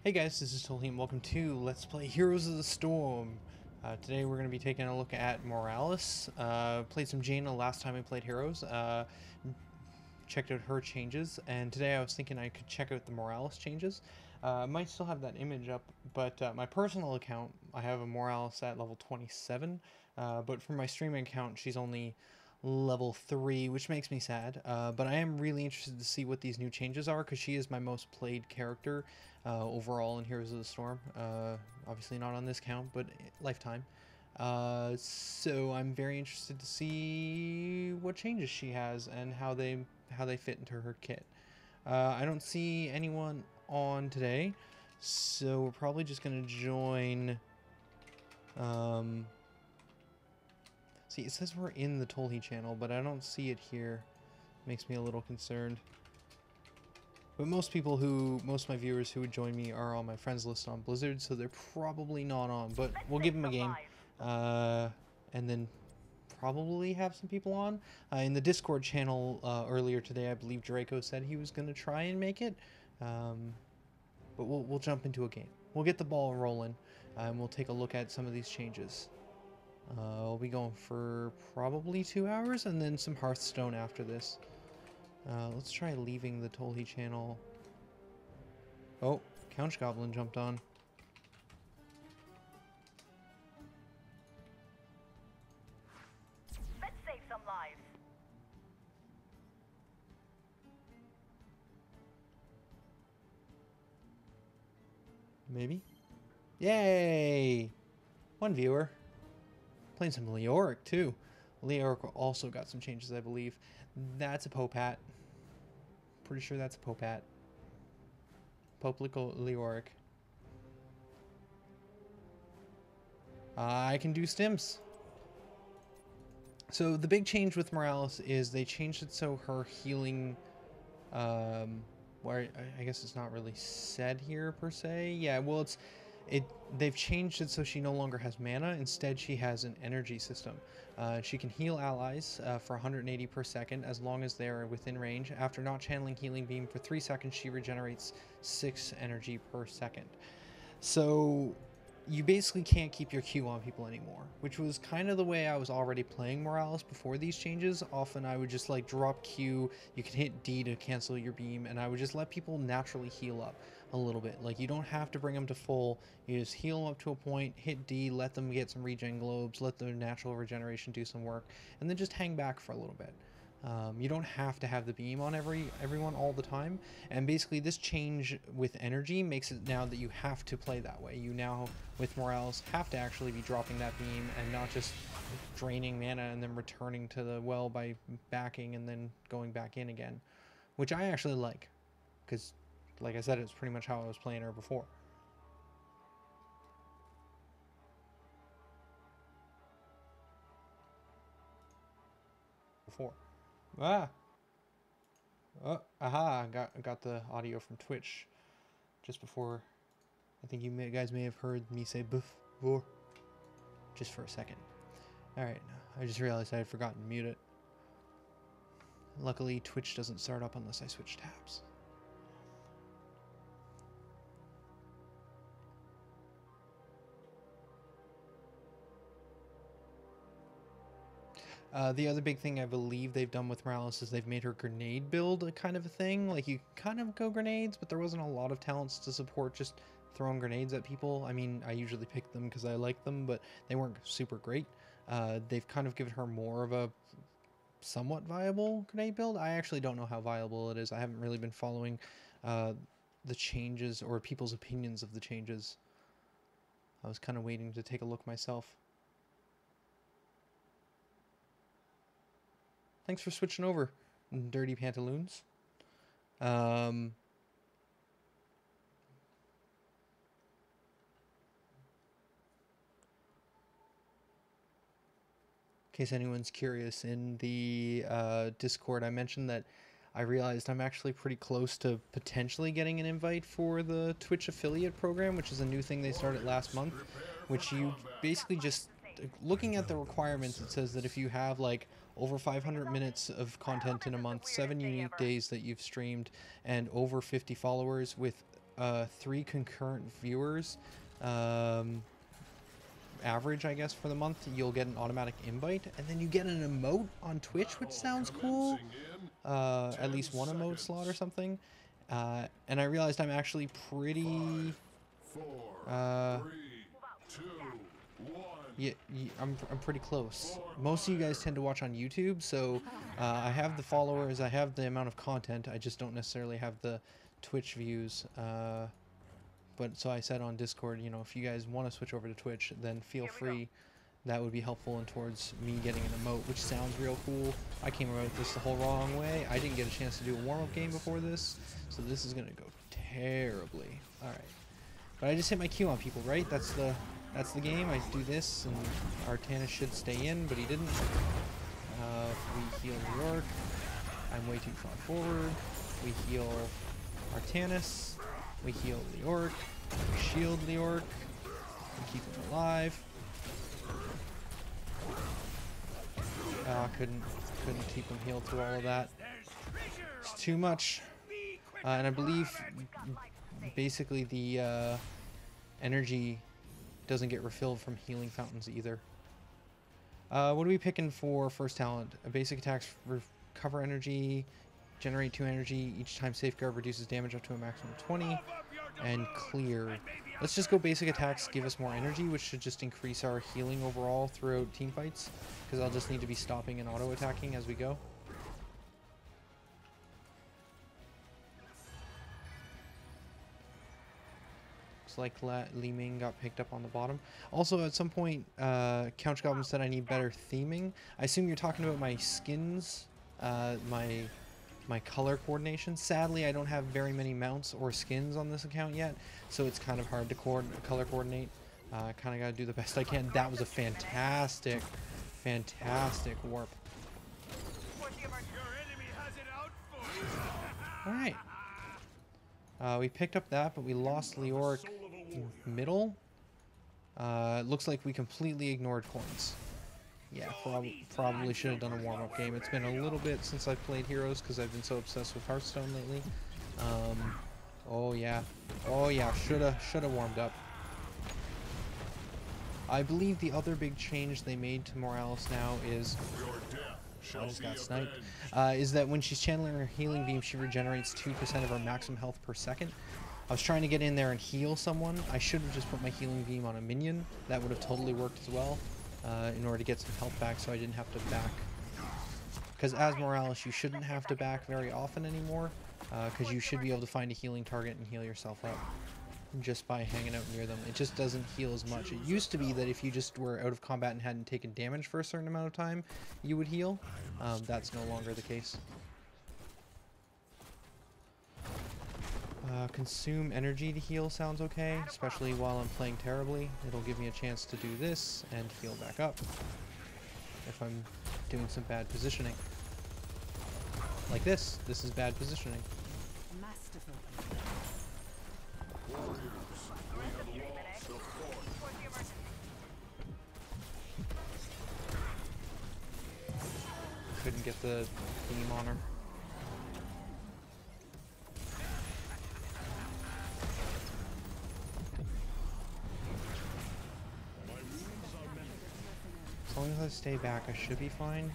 Hey guys, this is Tolhim. Welcome to Let's Play Heroes of the Storm. Today we're going to be taking a look at Morales. Played some Jaina last time we played Heroes. Checked out her changes, and today I was thinking I could check out the Morales changes. I might still have that image up, but my personal account, I have a Morales at level 27, but for my streaming account, she's only level 3, which makes me sad, but I am really interested to see what these new changes are, because she is my most played character overall in Heroes of the Storm. Obviously not on this count, but lifetime. So I'm very interested to see what changes she has and how they fit into her kit. I don't see anyone on today, so we're probably just gonna join. See, it says we're in the Tolhi channel, but I don't see it here. Makes me a little concerned. But most of my viewers who would join me are on my friends list on Blizzard, so they're probably not on, but we'll give them a game. And then probably have some people on. In the Discord channel earlier today, I believe Draco said he was going to try and make it. But we'll jump into a game. We'll get the ball rolling, and we'll take a look at some of these changes. We'll be going for probably 2 hours, and then some Hearthstone after this. Let's try leaving the Tolhi channel. Oh, Couch Goblin jumped on. Let's save some lives. Maybe? Yay! One viewer. Playing some Leoric, too. Leoric also got some changes, I believe. That's a Popat. Pretty sure that's a Popat. Poplico Leoric. I can do stims. So the big change with Morales is they changed it so her healing, where I guess it's not really said here per se. Yeah, well they've changed it so she no longer has mana. Instead, she has an energy system. She can heal allies for 180 per second as long as they are within range. After not channeling Healing Beam for 3 seconds, she regenerates 6 energy per second. So you basically can't keep your Q on people anymore, which was kind of the way I was already playing Morales before these changes. Often I would just like drop Q, you could hit D to cancel your beam, and I would just let people naturally heal up a little bit. Like, you don't have to bring them to full, you just heal them up to a point, hit D, let them get some regen globes, let their natural regeneration do some work, and then just hang back for a little bit. You don't have to have the beam on everyone all the time, and basically this change with energy makes it now that you have to play that way. You now, with Morales, have to actually be dropping that beam and not just draining mana and then returning to the well by backing and then going back in again, which I actually like, because like I said, it's pretty much how I was playing her before. Ah! Oh, aha! I got the audio from Twitch just before. I think you guys may have heard me say before, just for a second. Alright, I just realized I had forgotten to mute it. Luckily, Twitch doesn't start up unless I switch tabs. The other big thing I believe they've done with Morales is they've made her grenade build a kind of a thing. Like, you kind of go grenades, but there wasn't a lot of talents to support just throwing grenades at people. I mean, I usually pick them because I like them, but they weren't super great. They've kind of given her more of a somewhat viable grenade build. I actually don't know how viable it is. I haven't really been following the changes or people's opinions of the changes. I was kind of waiting to take a look myself. Thanks for switching over, Dirty Pantaloons. In case anyone's curious, in the Discord, I mentioned that I realized I'm actually pretty close to potentially getting an invite for the Twitch affiliate program, which is a new thing they started last month, which you basically just, looking at the requirements, it says that if you have like over 500 minutes of content in a month, 7 unique days that you've streamed, and over 50 followers with 3 concurrent viewers, average, I guess, for the month, you'll get an automatic invite, and then you get an emote on Twitch, which sounds cool. At least one emote slot or something. And I realized I'm actually pretty... Yeah, I'm pretty close. Most of you guys tend to watch on YouTube, so I have the followers, I have the amount of content, I just don't necessarily have the Twitch views. But so I said on Discord, you know, if you guys want to switch over to Twitch, then feel free. That would be helpful and towards me getting an emote, which sounds real cool. I came about this the whole wrong way. I didn't get a chance to do a warm-up game before this, so this is going to go terribly. Alright. But I just hit my Q on people, right? That's the game. I do this, and Artanis should stay in, but he didn't. We heal Leoric. I'm way too far forward. We heal Artanis. We heal Leoric. We shield Leoric. We keep him alive. Couldn't keep him healed through all of that. It's too much. And I believe basically the energy doesn't get refilled from healing fountains either. What are we picking for first talent? Basic attacks recover energy, generate 2 energy, each time safeguard reduces damage up to a maximum of 20, and clear. Let's just go basic attacks, give us more energy, which should just increase our healing overall throughout team fights, because I'll just need to be stopping and auto attacking as we go. Like Li Ming got picked up on the bottom. Also, at some point, Couch Goblin said I need better theming. I assume you're talking about my skins, my color coordination. Sadly, I don't have very many mounts or skins on this account yet, so it's kind of hard to color coordinate. Kind of got to do the best I can. That was a fantastic warp. All right. We picked up that, but we lost Leoric middle. It looks like we completely ignored coins. Yeah, probably should have done a warm-up game. It's been a little bit since I've played Heroes because I've been so obsessed with Hearthstone lately. Oh yeah, shoulda warmed up. I believe the other big change they made to Morales now is... I just got sniped. Is that when she's channeling her healing beam, she regenerates 2% of her maximum health per second. I was trying to get in there and heal someone. I should have just put my healing beam on a minion. That would have totally worked as well, in order to get some health back so I didn't have to back. Because as Morales, you shouldn't have to back very often anymore, because you should be able to find a healing target and heal yourself up just by hanging out near them. It just doesn't heal as much. It used to be that if you just were out of combat and hadn't taken damage for a certain amount of time, you would heal. That's no longer the case. Consume energy to heal sounds okay, especially while I'm playing terribly. It'll give me a chance to do this and heal back up if I'm doing some bad positioning. Like this. This is bad positioning. Couldn't get the beam on her. As long as I stay back, I should be fine.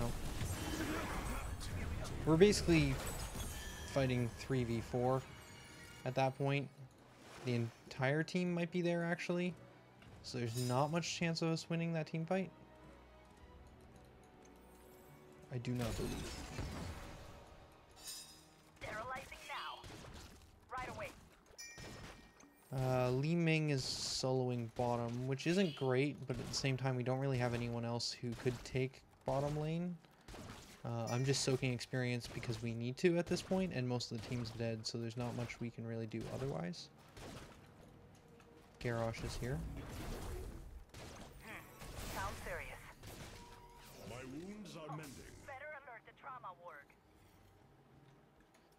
No. We're basically fighting 3v4 at that point. The entire team might be there, actually. So there's not much chance of us winning that team fight. I do not believe. Sterilizing now. Right away. Li Ming is soloing bottom, which isn't great, but at the same time we don't really have anyone else who could take bottom lane. I'm just soaking experience because we need to at this point, and most of the team's dead, so there's not much we can really do otherwise. Garrosh is here. Sounds serious. My wounds are mending. Better alert the trauma ward.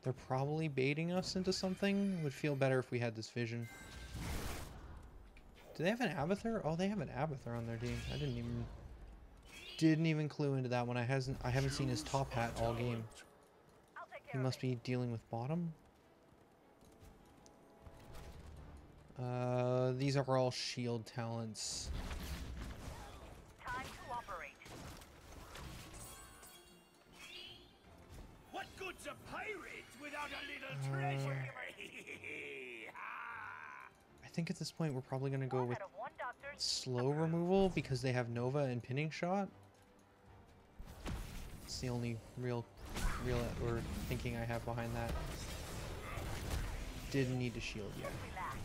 They're probably baiting us into something. Would feel better if we had this vision. Do they have an Abathur? Oh, they have an Abathur on their team. I didn't even clue into that one. I haven't seen his top hat all game. He must be dealing with bottom. These are all shield talents. Time to operate. What good's a pirate without a little treasure? I think at this point we're probably going to go One with out of one doctor. slow removal because they have Nova and pinning shot. It's the only real or thinking I have behind that. Didn't need to shield yet. Relax.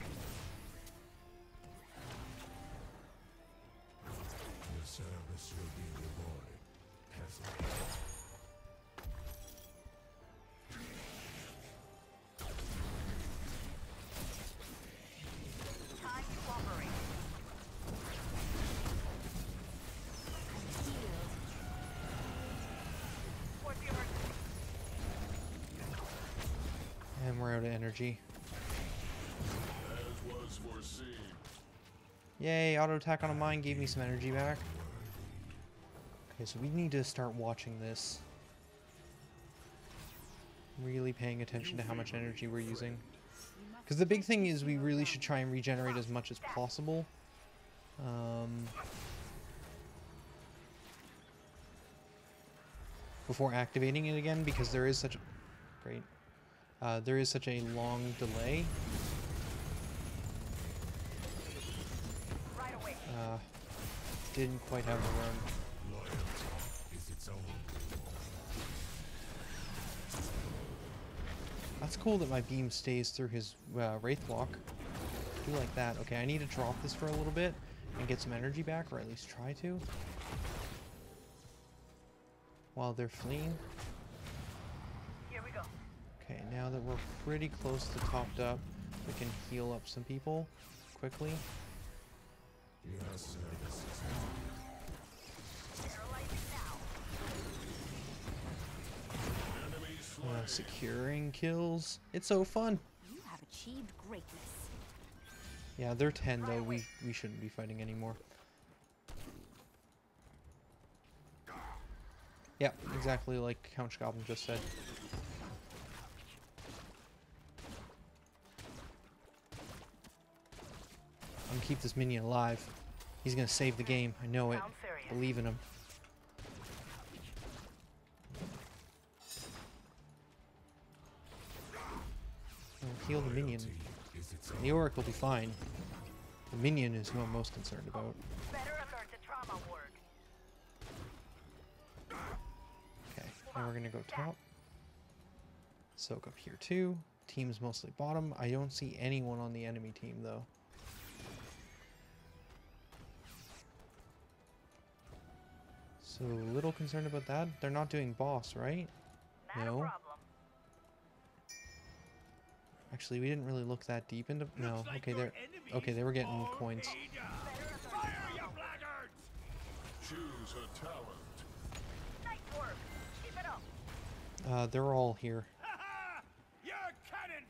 Your service will be rewarded, peasant. Time to operate. What's the emergency? And we're out of energy. As was foreseen. Yay, auto attack on a mine gave me some energy back. Okay, so we need to start watching this. Really paying attention to how much energy we're using. Because the big thing is we really should try and regenerate as much as possible. Before activating it again, because there is such a... Great. There is such a long delay. Right away. Didn't quite have the run. Loyalty is its own. That's cool that my beam stays through his Wraith Walk. Do like that. Okay, I need to drop this for a little bit and get some energy back, or at least try to. While they're fleeing. Here we go. Okay, now that we're pretty close to topped up, we can heal up some people quickly. Your service is Sterilizing now. enemy slain. Securing kills. It's so fun. You have achieved greatness. Yeah, they're 10 though. We shouldn't be fighting anymore. Yeah, exactly like Count Goblin just said. I'm gonna keep this minion alive. He's gonna save the game. I know it. Sounds serious. Believe in him. I'll heal the minion. Loyalty is its own. The Auric will be fine. The minion is who I'm most concerned about. Better alert the trauma ward. Okay, now we're gonna go top. Soak up here too. Team's mostly bottom. I don't see anyone on the enemy team though. So a little concerned about that. They're not doing boss, right? Not No. a problem. Actually, we didn't really look that deep into. No. Looks like Okay, your they're enemies okay. They were getting are coins. made up. Better alert the Fire, you trauma ward. blackguards! Choose a talent. Nice work. Keep it up. They're all here. Ha ha! You're cannon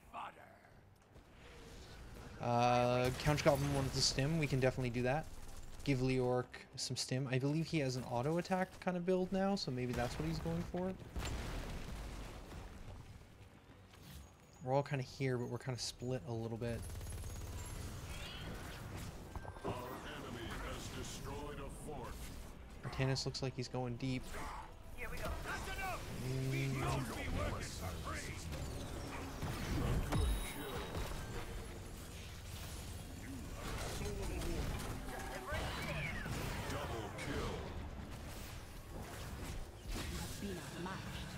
fodder! Count Goblin wanted the stim. We can definitely do that. Give Leoric some stim. I believe he has an auto attack kind of build now, so maybe that's what he's going for. We're all kind of here, but we're kind of split a little bit. Our enemy has destroyed a fort. Artanis looks like he's going deep. Here we go. That's enough! We don't be working for free! A good kill. You have stolen a war. Delivering stand. Double kill. You have been outmatched.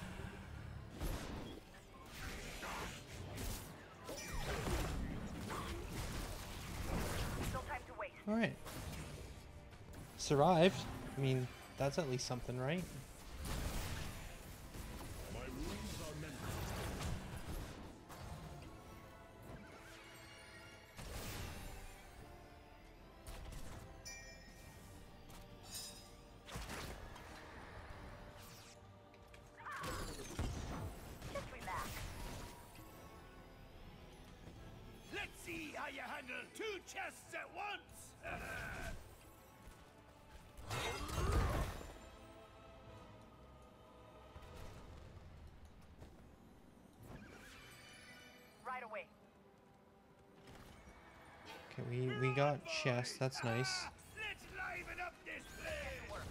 Still time to waste. All right. Survived. I mean, that's at least something, right? My wounds are mended. Just relax. Let's see how you handle two chests at once! Okay, we got chests. That's nice. Let's liven up this place.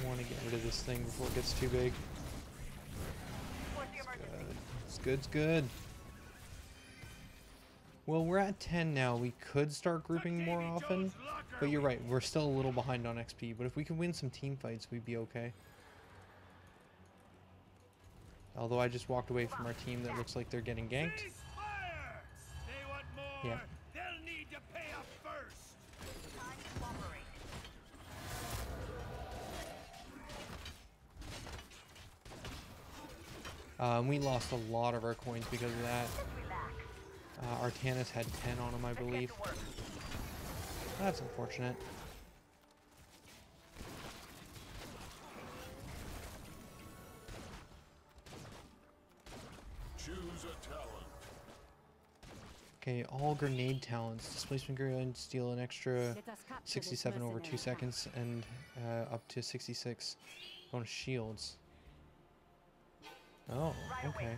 I want to get rid of this thing before it gets too big. What's the emergency? It's good. It's good. Well, we're at 10 now. We could start grouping more often, but you're right. We're still a little behind on XP. But if we could win some team fights, we'd be okay. Although I just walked away from our team that looks like they're getting ganked. Ceasefire! They want more. Yeah. They'll need to pay up first. Time to operate. We lost a lot of our coins because of that. Relax. Artanis had 10 on him, I Let's get believe. to work. That's unfortunate. Choose a talent. Okay, all grenade talents. Displacement grenade steal an extra Let us capture this 67 over 2 mercenary seconds and up to 66 bonus shields. Oh, Right away. okay.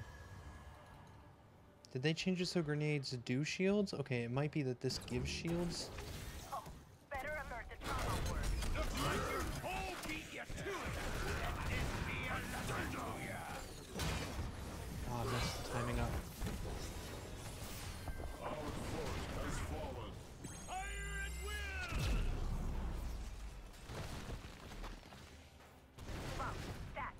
Did they change it so grenades do shields? Okay, it might be that this gives shields. Oh, better alert the trauma word. Looks like your whole beat you to it. Let this be a lesson to ya. Ah, I messed the timing up. Our fort has fallen. Fire at will. Move out. Stat.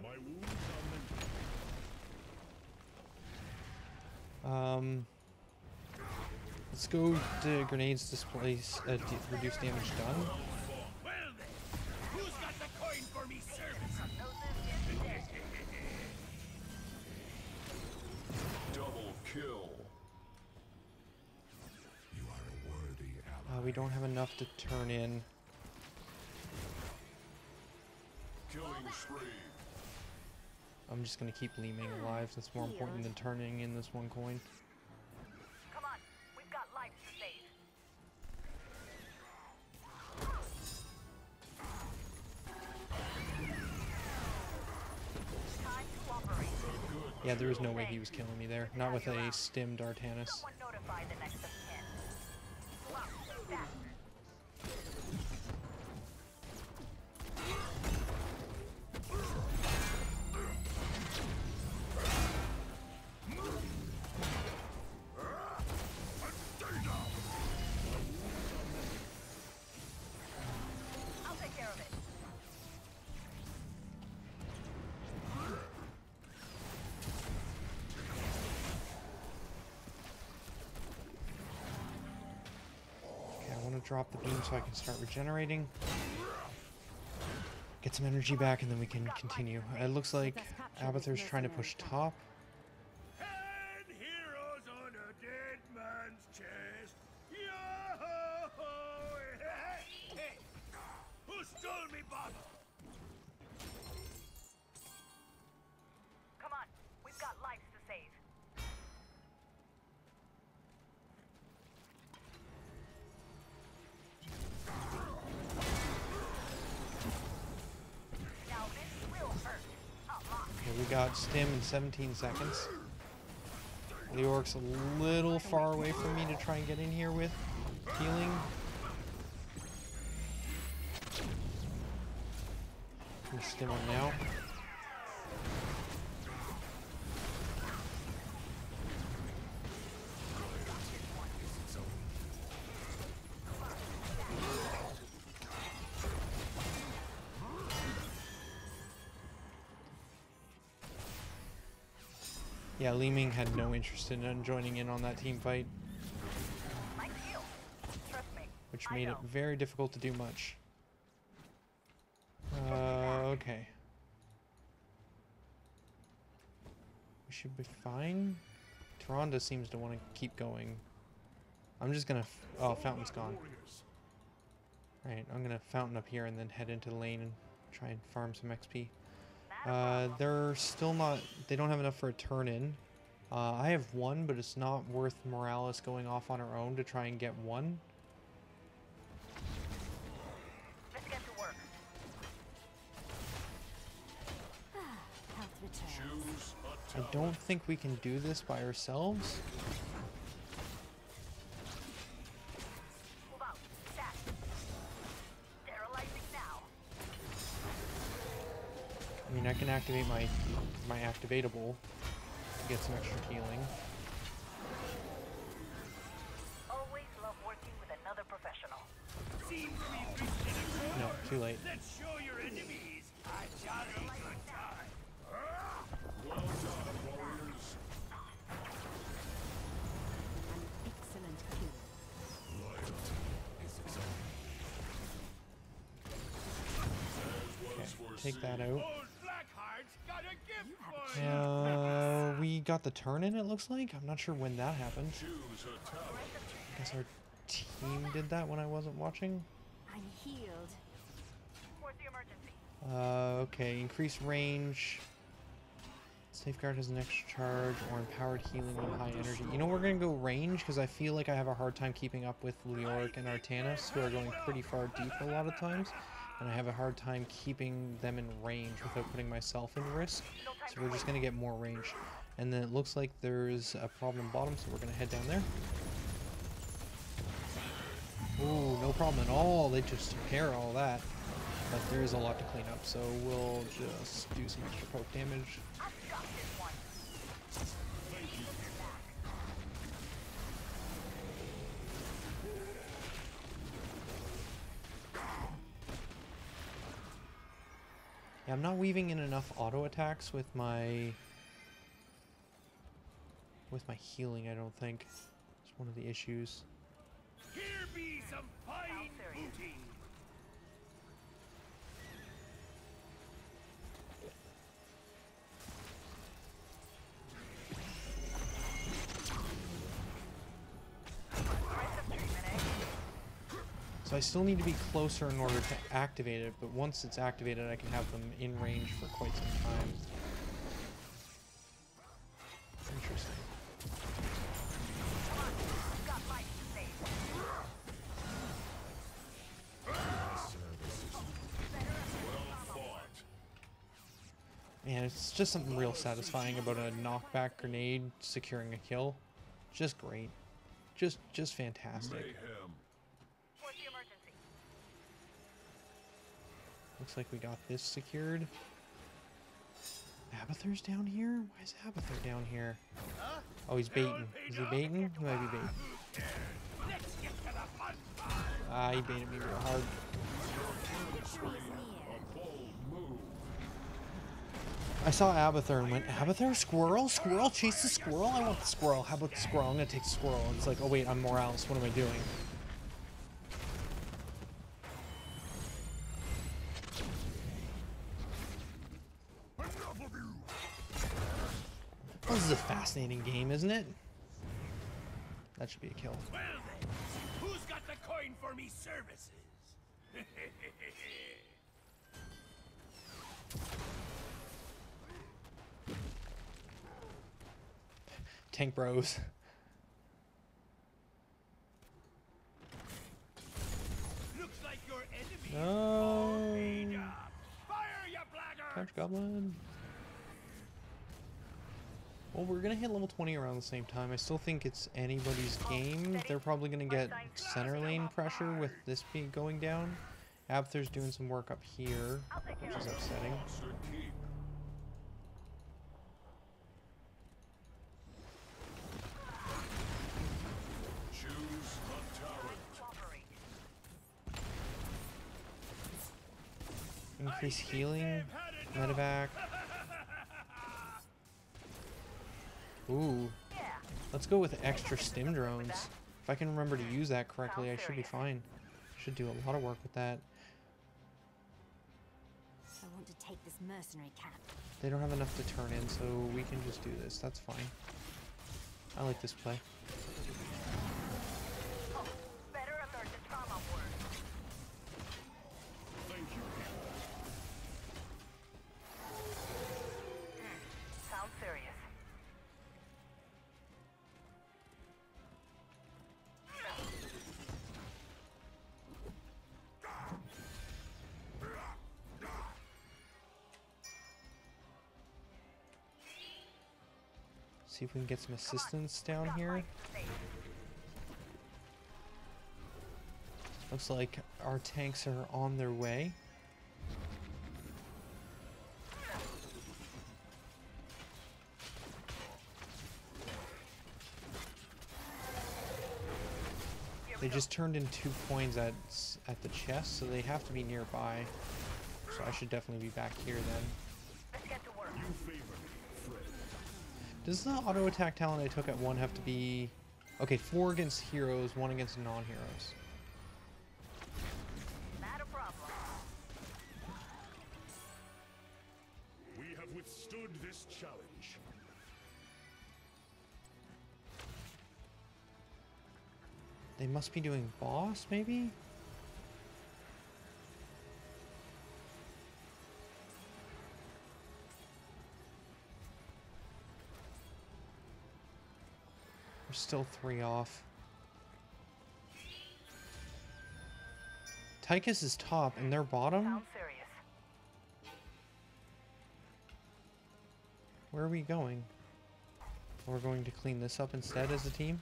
My wounds are mended. Let's go to grenades displace reduce damage done. Well then, who's got the coin for me service? Hypnosis is dead. Double kill. You are a worthy ally. We don't have enough to turn in. Killing spree. I'm just gonna keep Leeming alive. That's more important than turning in this one coin. Come on. We've got lives to save. Time to operate. Yeah, there was no way he was killing me there. Not with a stimmed Artanis. Someone notify the next of kin. Move out. Stat. I'll take care of it. Okay, I want to drop the beam so I can start regenerating. Get some energy back and then we can continue. It looks like Abathur's trying to push top. And heroes on a dead man's chest. Yo-ho-ho! Hey, hey! Who stole me bottle? Come on. We've got lives to save. Now this will hurt. A lot. Okay, we got stim in 17 seconds. Leoric's a little far away from me to try and get in here with healing. Can stim him now. Yeah, Leeming had no interest in joining in on that team fight, Like you. Trust me. which I made it know. very difficult to do much. Okay. We should be fine. Tyrande seems to want to keep going. I'm just gonna... oh, Fountain's gone. Right, I'm gonna Fountain up here and then head into the lane and try and farm some XP. They're still not... they don't have enough for a turn-in. I have one, but it's not worth Morales going off on her own to try and get one. Let's get to work. I don't think we can do this by ourselves. Move out. Fast. Sterilizing now. I mean, I can activate my activatable to get some extra healing. Always love working with another professional. Seems we've reached an accord. No, too late. Let's show your enemies a jolly good time. An excellent kill. Okay, take that out. Old Blackheart's got a gift for you. We got the turn in, it looks like. I'm not sure when that happened. I guess our team did that when I wasn't watching. I'm healed. Where's the emergency? Okay, increased range. Safeguard has an extra charge or empowered healing on high energy. You know, we're gonna go range because I feel like I have a hard time keeping up with Leoric and Artanis, who are going pretty far deep a lot of times. And I have a hard time keeping them in range without putting myself in risk. So we're just gonna get more range. And then it looks like there's a problem bottom, so we're gonna head down there. Ooh, no problem at all. They just took care of all that. But there is a lot to clean up, so we'll just do some extra poke damage. I've got this one. Yeah, I'm not weaving in enough auto attacks with my healing, I don't think. It's one of the issues. Here be some fine booty. So I still need to be closer in order to activate it, but once it's activated, I can have them in range for quite some time. Interesting. Got life to save. Man, it's just something real satisfying about a knockback grenade securing a kill. Just great. Just fantastic. Where's the emergency? Looks like we got this secured. Abathur's down here? Why is Abathur down here? Oh, he's baiting. Is he baiting? He might be baiting. Let's get to the fun part. Ah, he baited me real hard. Victory is near. I saw Abathur and went, Abathur? Squirrel? Squirrel? Chase the squirrel? I want the squirrel. How about the squirrel? I'm gonna take the squirrel. And it's like, oh wait, I'm Morales. What am I doing? Enough of you. Well, this is a fascinating game, isn't it? That should be a kill. Well then, who's got the coin for me services? Tank bros. Looks like your enemy No. is paid up. Fire, you blackguard! Couch Goblin. Well, we're gonna hit level 20 around the same time. I still think it's anybody's game. They're probably gonna get center lane pressure with this being going down. Abathur's doing some work up here, which is upsetting. Increase healing, medevac. Ooh. Let's go with extra stim drones. If I can remember to use that correctly, I should be fine. Should do a lot of work with that. I want to take this mercenary camp. They don't have enough to turn in, so we can just do this. That's fine. I like this play. Better if there's a trauma word. Sounds serious. See if we can get some assistance down here. Looks like our tanks are on their way. They just turned in 2 coins at the chest, so they have to be nearby. So I should definitely be back here then. Let's get to work. Does the auto attack talent I took at 1 have to be... Okay, 4 against heroes, 1 against non-heroes. Not a problem. We have withstood this challenge. They must be doing boss, maybe? We're still 3 off. Tychus is top and they're bottom? Sounds serious. Where are we going? We're going to clean this up instead as a team?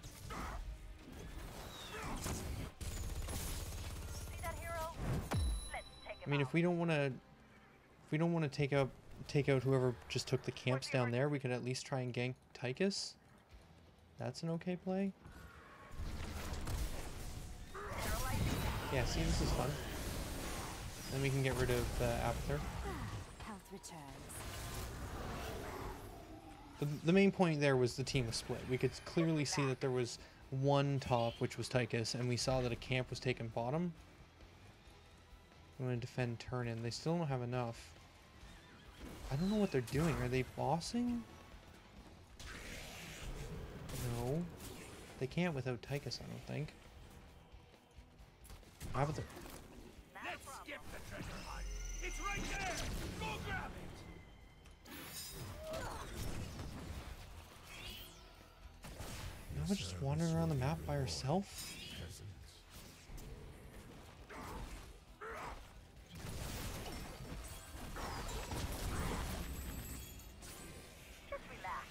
See that hero? Let's take him I mean, out. if we don't want to take out whoever just took the camps down there, we could at least try and gank Tychus. That's an okay play. Yeah, see, this is fun. Then we can get rid of Abathur. Health returns. The main point there was the team was split. We could clearly see that there was one top, which was Tychus, and we saw that a camp was taken bottom. I'm going to defend turn-in. They still don't have enough. I don't know what they're doing. Are they bossing? No. They can't without Tychus, I don't think. Abathur. Let's skip the treasure hunt. It's right there. Go grab it. Nova just wandering around the map by herself? Just relax.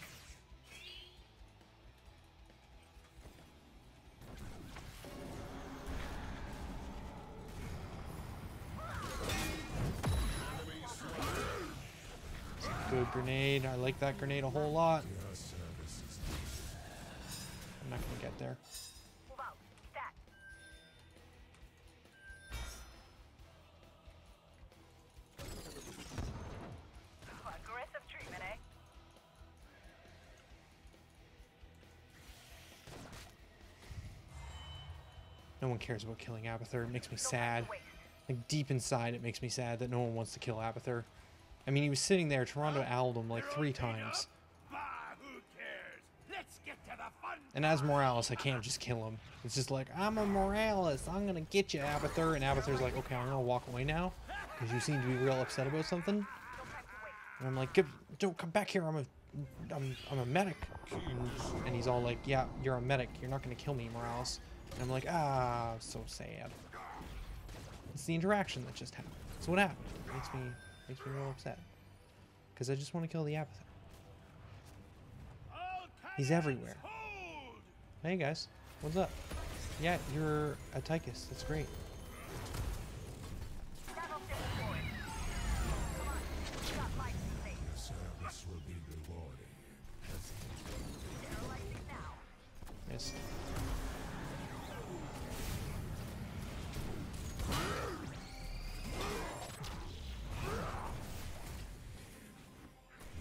Good grenade. I like that grenade a whole lot. I'm not gonna get there. Move out. Stat. Aggressive treatment, eh? No one cares about killing Abathur. It makes me No time sad. to waste. Like, deep inside, it makes me sad that no one wants to kill Abathur. I mean, he was sitting there. Toronto owled him like 3 times. Bah, who cares? Let's get to the fun. And as Morales, I can't just kill him. It's just like, I'm a Morales. I'm gonna get you, Abathur. And Abathur's like, okay, I'm gonna walk away now. Because you seem to be real upset about something. And I'm like, don't come back here. I'm a medic. And he's all like, yeah, you're a medic. You're not gonna kill me, Morales. And I'm like, ah, so sad. It's the interaction that just happened. It's what happened. It makes me real upset. Because I just want to kill the Abathur. All He's cannons everywhere. hold. Hey guys, what's up? Yeah, you're a Tychus. That's great. That'll do it for it. Come on. We got life to save. Service will be rewarding. Sterilizing now. Missed.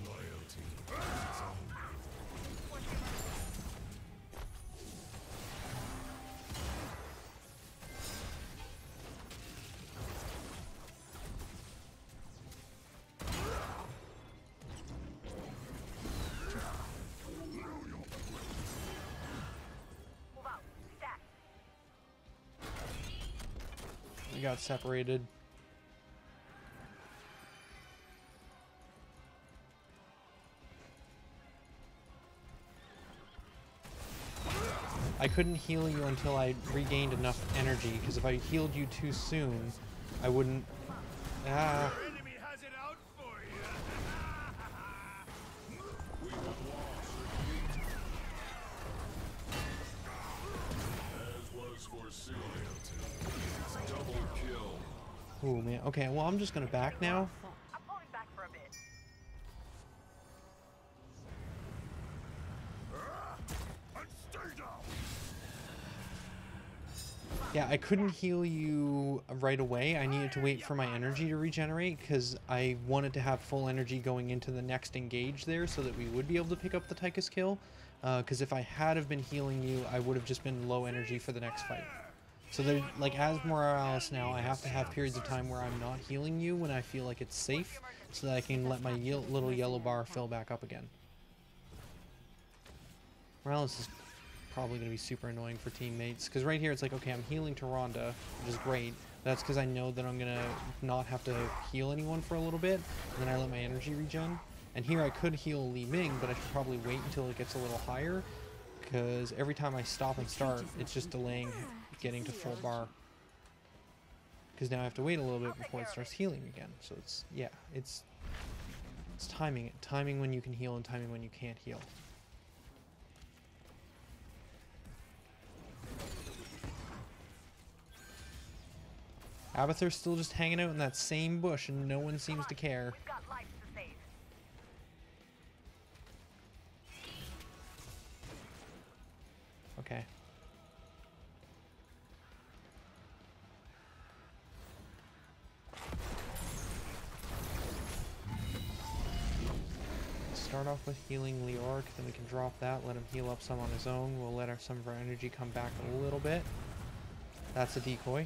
Loyalty. Move out. Stat. We got separated. I couldn't heal you until I regained enough energy, because if I healed you too soon, I wouldn't... Ah, Your enemy has it out for you. Oh man. Okay, well I'm just gonna back now. I'm pulling back for a bit. And stay down. Yeah, I couldn't heal you right away. I needed to wait for my energy to regenerate because I wanted to have full energy going into the next engage there so that we would be able to pick up the Tychus kill. Because if I had have been healing you, I would have just been low energy for the next fight. So there, like as Morales now, I have to have periods of time where I'm not healing you when I feel like it's safe, so that I can let my little yellow bar fill back up again. Morales is probably going to be super annoying for teammates, because right here it's like, okay, I'm healing to Rhonda, which is great. That's because I know that I'm going to not have to heal anyone for a little bit, and then I let my energy regen. And here I could heal Li Ming, but I should probably wait until it gets a little higher, because every time I stop and start, it's just delaying getting to full bar. Because now I have to wait a little bit before it starts healing again. So it's, yeah, it's timing it. Timing when you can heal and timing when you can't heal. Abathur's still just hanging out in that same bush and no one seems to care. We've got lives to save. Okay. Start off with healing Leoric, then we can drop that, let him heal up some on his own. We'll let some of our energy come back a little bit. That's a decoy.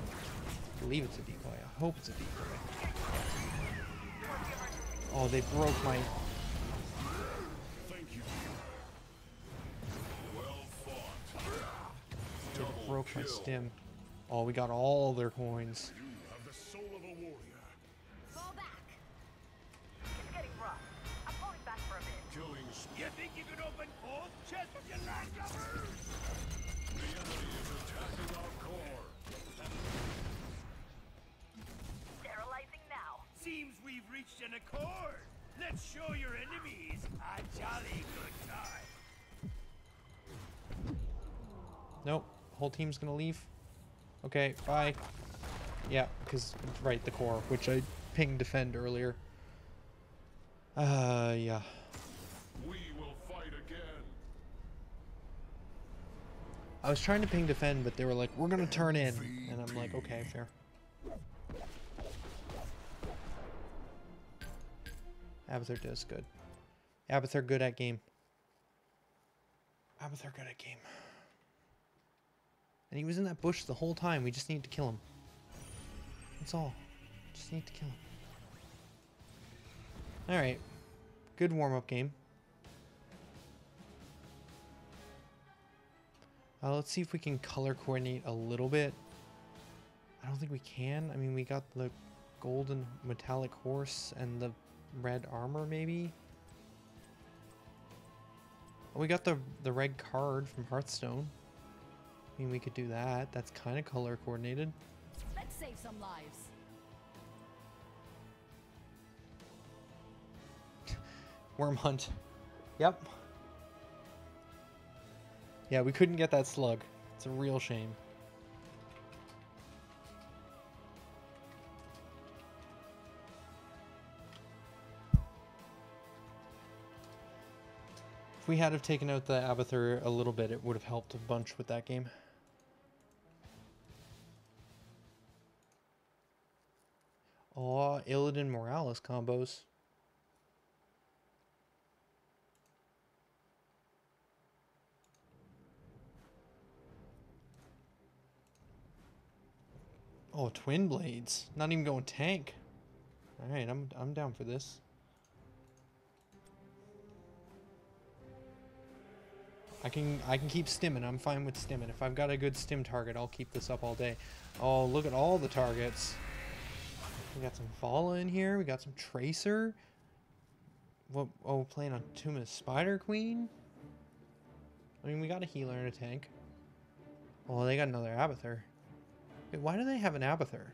I believe it's a decoy. I hope it's a decoy. Oh, they broke my... Thank you. Well fought. They broke my stim. Oh, we got all their coins. You have the soul of a warrior. Fall back. It's getting rough. I'm pulling back for a bit. Killing You think you can open both chests with your landlubbers? the enemy is attacking our core. Sterilizing now. Seems we've reached an accord. Let's show your enemies a jolly good time. Nope. Whole team's gonna leave. Okay, bye. Yeah, because, right, the core, which I pinged defend earlier. Yeah. We will fight again. I was trying to ping defend, but they were like, we're gonna turn in. And I'm like, okay, fair. Abathur does good. Abathur good at game. Abathur good at game. And he was in that bush the whole time. We just need to kill him. That's all. Just need to kill him. Alright. Good warm-up game. Let's see if we can color coordinate a little bit. I don't think we can. I mean, we got the golden metallic horse and the red armor, maybe? Oh, we got the red card from Hearthstone. I mean, we could do that. That's kind of color coordinated. Let's save some lives. Worm hunt. Yep. Yeah, we couldn't get that slug. It's a real shame. If we had have taken out the Abathur a little bit, it would have helped a bunch with that game. Oh, Illidan Morales combos. Oh, twin blades. Not even going tank. All right, I'm down for this. I can keep stimming. I'm fine with stimming. If I've got a good stim target, I'll keep this up all day. Oh, look at all the targets. We got some Vala in here. We got some Tracer. What? Oh, playing on Tomb of the Spider Queen. I mean, we got a healer and a tank. Oh, they got another Abathur. Wait, why do they have an Abathur?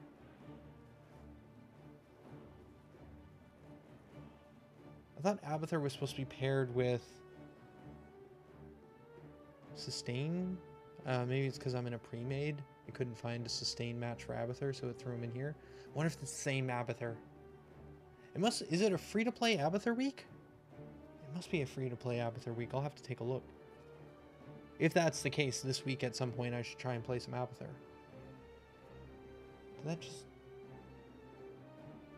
I thought Abathur was supposed to be paired with Sustain. Maybe it's because I'm in a pre-made. It couldn't find a sustained match for Abathur, so it threw him in here. I wonder if it's the same Abathur. Is it a free-to-play Abathur week? It must be a free-to-play Abathur week. I'll have to take a look. If that's the case, this week at some point I should try and play some Abathur. Did that just...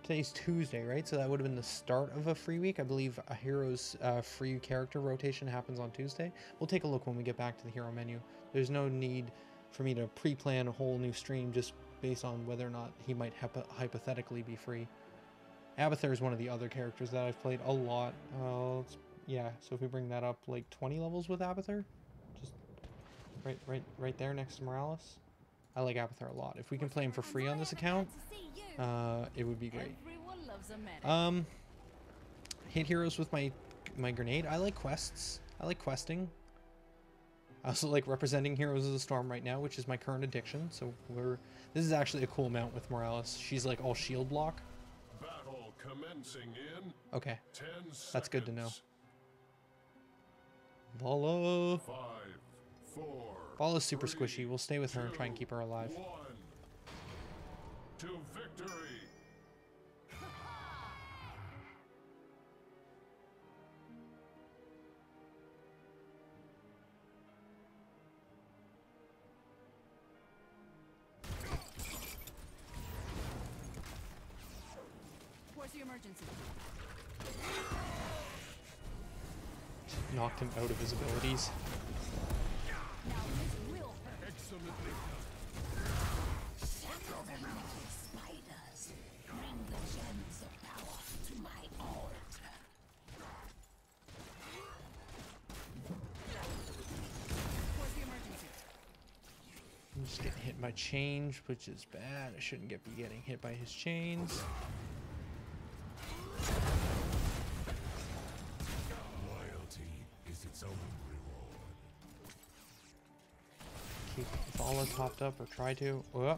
Today's Tuesday, right? So that would have been the start of a free week. I believe a hero's free character rotation happens on Tuesday. We'll take a look when we get back to the hero menu. There's no need for me to pre-plan a whole new stream just based on whether or not he might hypothetically be free. Abathur is one of the other characters that I've played a lot. Yeah, so if we bring that up like 20 levels with Abathur, just right there next to Morales. I like Abathur a lot. If we can play him for free on this account, it would be great. Everyone loves a medic. Hit heroes with my grenade. I like quests. I like questing. I also like representing Heroes of the Storm right now, which is my current addiction. So this is actually a cool mount with Morales. She's like all shield block. Battle commencing in Okay, 10 seconds. that's good to know. Vala. 5, 4. Vala's super 3, squishy. We'll stay with her and try and keep her alive. 1. To victory. Where's the emergency? Knocked him out of his abilities. Now this will hurt. Excellently Spiders, bring the gems of power to my altar. Where's the emergency? I'm just getting hit by change, which is bad. I shouldn't be getting hit by his chains. loyalty is its own reward. Keep Vala topped up or try to. Oh.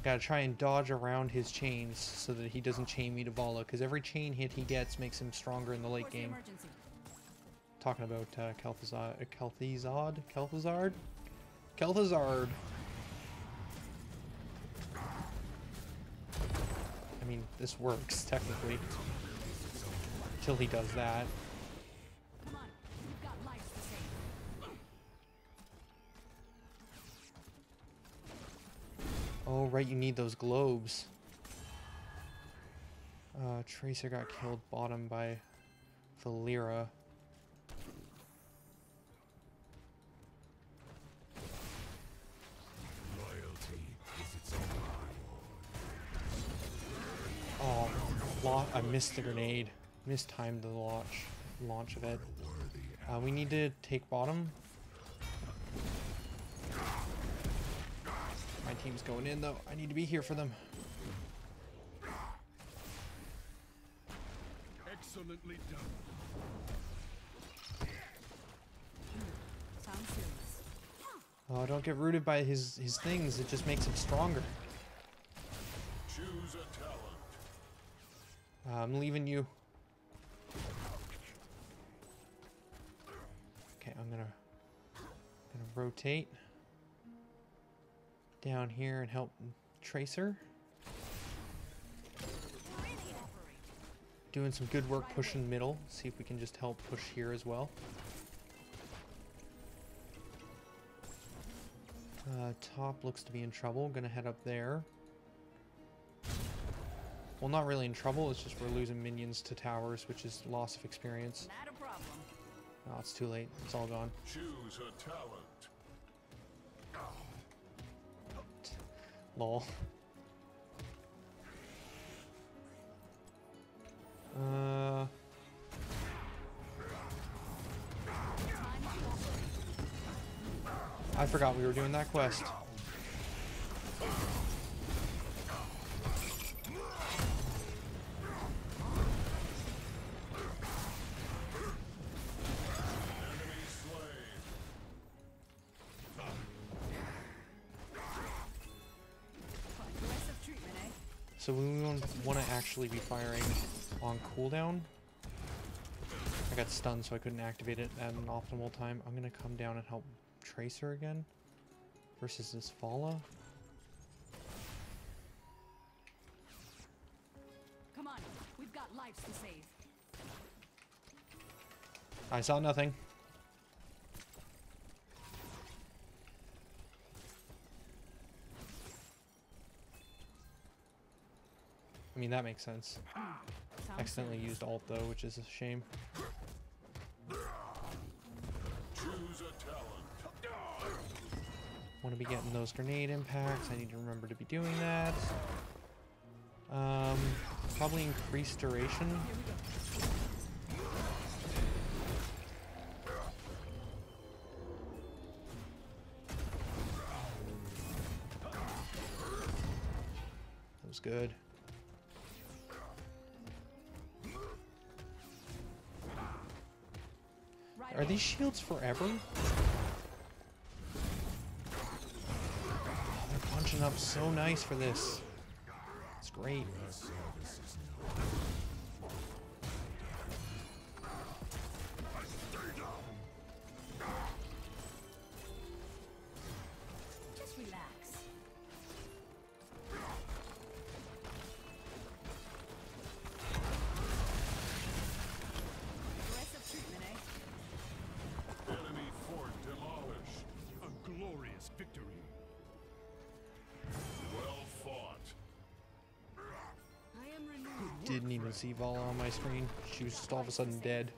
Gotta try and dodge around his chains so that he doesn't chain me to Vala, because every chain hit he gets makes him stronger in the late Where's the game. emergency? Talking about Kel'Thuzad. I mean, this works technically till he does that. Come on, we've got lives to save. Oh right, you need those globes. Tracer got killed bottom by Valera. Loyalty is its own Oh, I missed the grenade. Mistimed the launch of it. We need to take bottom. My team's going in though. I need to be here for them. excellently done. Sounds serious. Oh, don't get rooted by his things. It just makes him stronger. Choose a talent. I'm leaving you. Okay, I'm gonna rotate down here and help Tracer. Doing some good work pushing middle. See if we can just help push here as well. Top looks to be in trouble. Gonna head up there. Well, not really in trouble. It's just we're losing minions to towers, which is loss of experience. Not a problem. Oh, it's too late. It's all gone. Choose a talent. Lol. I forgot we were doing that quest. Enemy slain. Aggressive treatment, eh? So we want to actually be firing on cooldown. I got stunned, so I couldn't activate it at an optimal time. I'm gonna come down and help Tracer again. versus this Fala. Come on, we've got lives to save. I saw nothing. I mean, that makes sense. Sounds Accidentally serious. used alt though, which is a shame. Choose a talent. Want to be getting those grenade impacts. I need to remember to be doing that. Probably increased duration. That was good. Right Are these shields forever? Oh, they're punching up so nice for this. It's great. Just relax. Aggressive treatment, eh? Enemy fort demolished. A glorious victory. Well fought. I am renewed. Didn't even see Vala on my screen. She was just all of a sudden dead.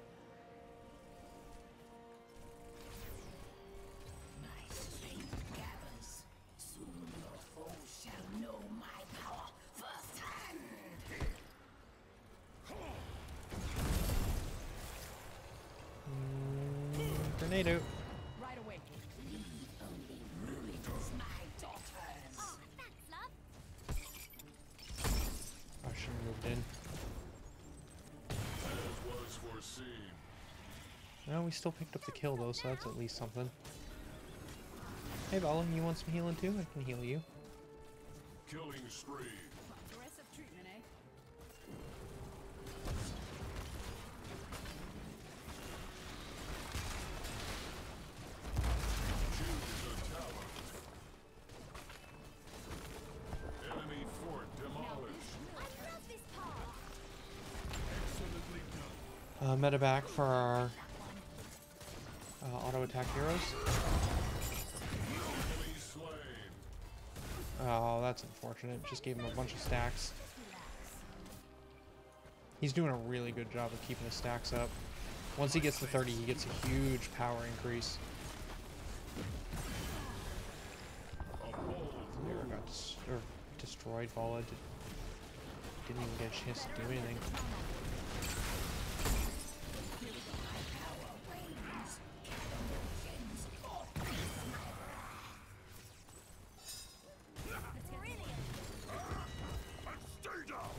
My strength gathers. Soon your foes shall know my power firsthand. Grenade out. Right away. Only ruins my daughters. Oh, thanks, love. I should have moved in. As was foreseen. Well, we still picked up the kill though, so that's at least something. Hey Vala, you want some healing too? I can heal you. Killing spree. Aggressive treatment, eh? Choose a talent. Enemy fort demolished. I love this part. Excellently done. Medevac for our auto attack heroes. Enemy slain. Oh, that's unfortunate. Just gave him a bunch of stacks. He's doing a really good job of keeping his stacks up. Once he gets to 30, he gets a huge power increase. A bold There got destroyed. Vala didn't even get a chance to do anything. Stay down.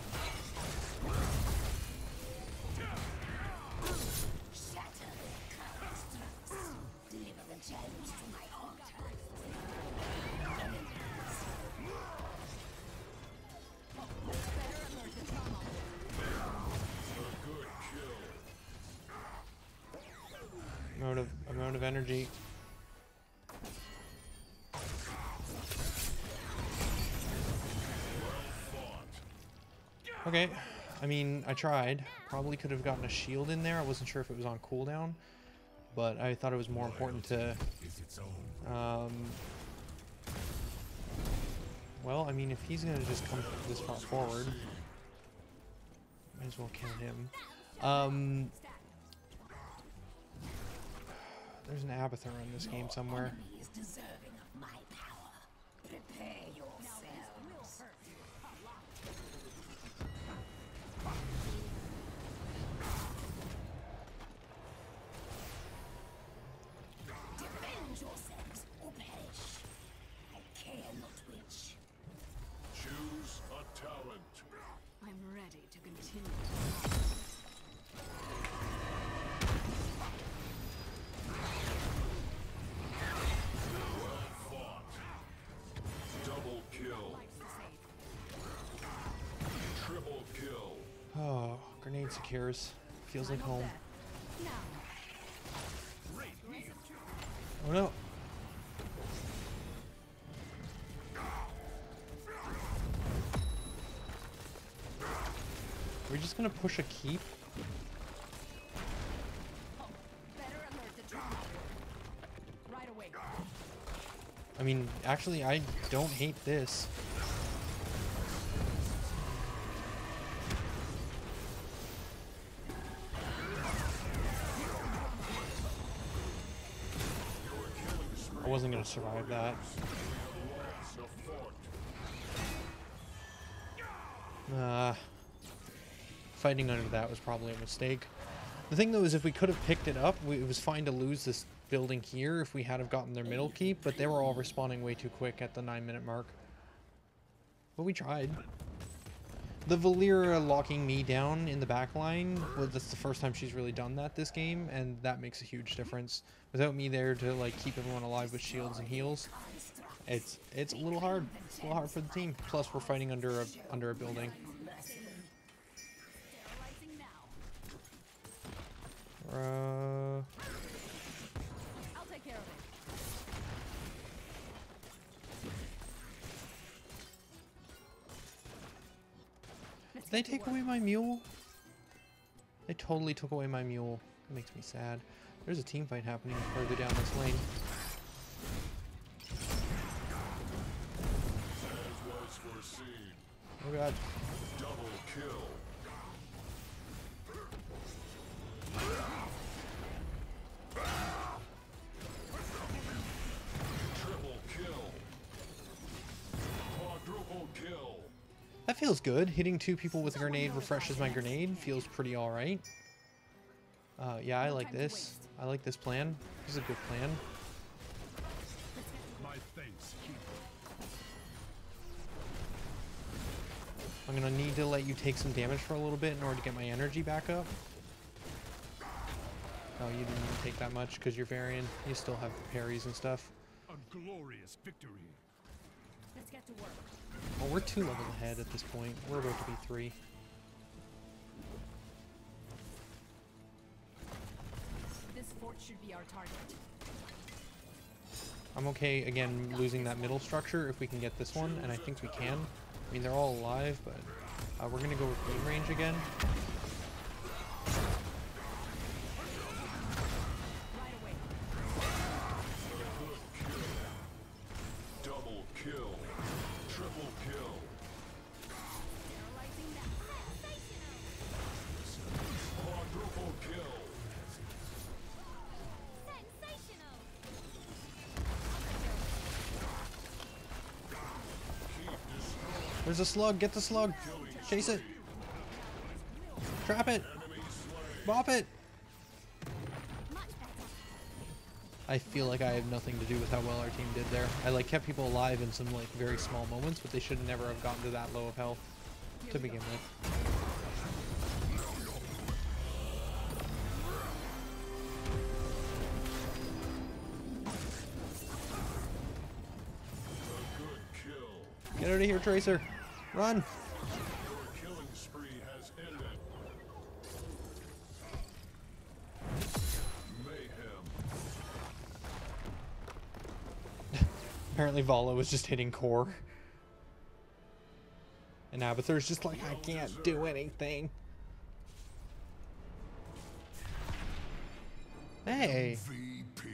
Shatter their constructs. Deliver the gems to my altar. A good kill. Amount of energy. Okay, I mean, I tried. Probably could have gotten a shield in there. I wasn't sure if it was on cooldown, but I thought it was more important to, Is its own. well, I mean, if he's gonna just come this far forward, might as well kill him. There's an Abathur in this game somewhere. Enemy is deserving of my power. Prepare yourselves. Defend yourselves or perish. I care not which. Choose a talent. I'm ready to continue. Well fought. Double kill. Lives to save. Triple kill. Oh, grenade secures. Feels like I'm up home. there. Now. Oh no. We're just gonna push a keep. Oh, better alert the trauma. Right away. I mean, actually, I don't hate this. I wasn't gonna survive that. Fighting under that was probably a mistake. The thing though is if we could have picked it up, it was fine to lose this building here if we had have gotten their middle keep, but they were all respawning way too quick at the 9-minute mark. But we tried. The Valeera locking me down in the back line, well, that's the first time she's really done that this game, and that makes a huge difference. Without me there to like keep everyone alive with shields and heals, it's a little hard. It's a little hard for the team. Plus we're fighting under a building. Sterilizing now. I'll take care of it. Did they take away my mule? They totally took away my mule. It makes me sad. There's a team fight happening further down this lane. As was foreseen. Oh god. Double kill. Triple kill. Quadruple kill. That feels good. Hitting 2 people with a grenade refreshes my grenade. Feels pretty alright. Yeah, I like this. I like this plan. This is a good plan. My thanks, keeper. I'm gonna need to let you take some damage for a little bit in order to get my energy back up. Oh, you didn't even take that much because you're Varian. You still have the parries and stuff. A glorious victory. Let's get to work. Well, we're 2 levels ahead at this point. We're about to be 3. This fort should be our target. I'm okay, again, losing that middle structure if we can get this one, and I think we can. I mean, they're all alive, but we're going to go with beam range again. Right away. Double kill. Triple kill. Sterilizing now. Quadruple kill. There's a slug. Get the slug. Chase it. Trap it. Bop it. I feel like I have nothing to do with how well our team did there. I like kept people alive in some like very small moments, but they should never have gotten to that low of health to begin with. Get out of here, Tracer. Run. Your killing spree has ended. Mayhem. Apparently Vala was just hitting core. And Abathur's just like, I can't do anything. Hey. VP.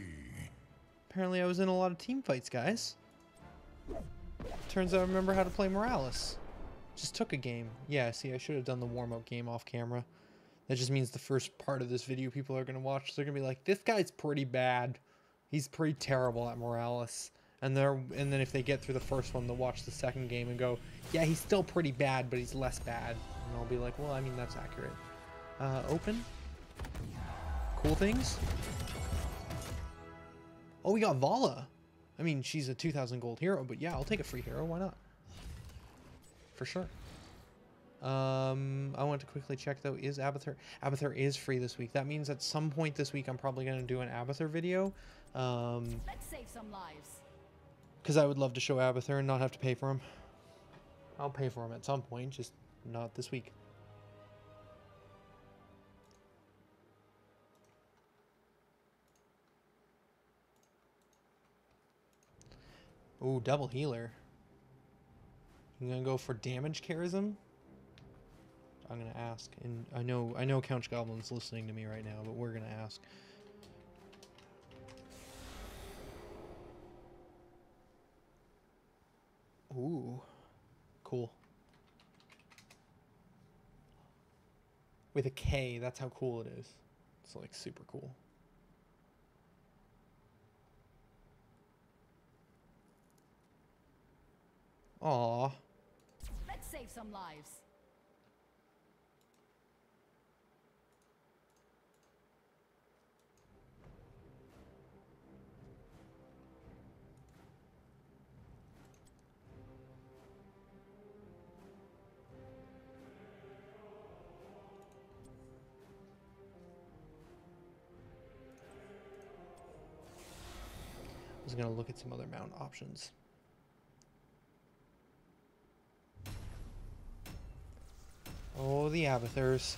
Apparently I was in a lot of team fights, guys. Turns out I remember how to play Morales. Just took a game. Yeah, see, I should have done the warm-up game off camera. That just means the first part of this video people are going to watch, they're going to be like, this guy's pretty bad. He's pretty terrible at Morales. And then if they get through the first one, they'll watch the second game and go, yeah, he's still pretty bad, but he's less bad. And I'll be like, well, I mean, that's accurate. Open. Cool things. Oh, we got Vala. I mean, she's a 2,000 gold hero, but yeah, I'll take a free hero. Why not? For sure. I want to quickly check, though, is Abathur... Abathur is free this week. That means at some point this week I'm probably going to do an Abathur video. Let's save some lives. Because I would love to show Abathur and not have to pay for him. I'll pay for him at some point, just not this week. Ooh, double healer. I'm gonna go for damage charism. I'm gonna ask, and I know Couch Goblin's listening to me right now, but we're gonna ask. Ooh, cool. With a K, that's how cool it is. It's like super cool. Aw. Let's save some lives. I was gonna look at some other mount options. Oh, the Abathurs.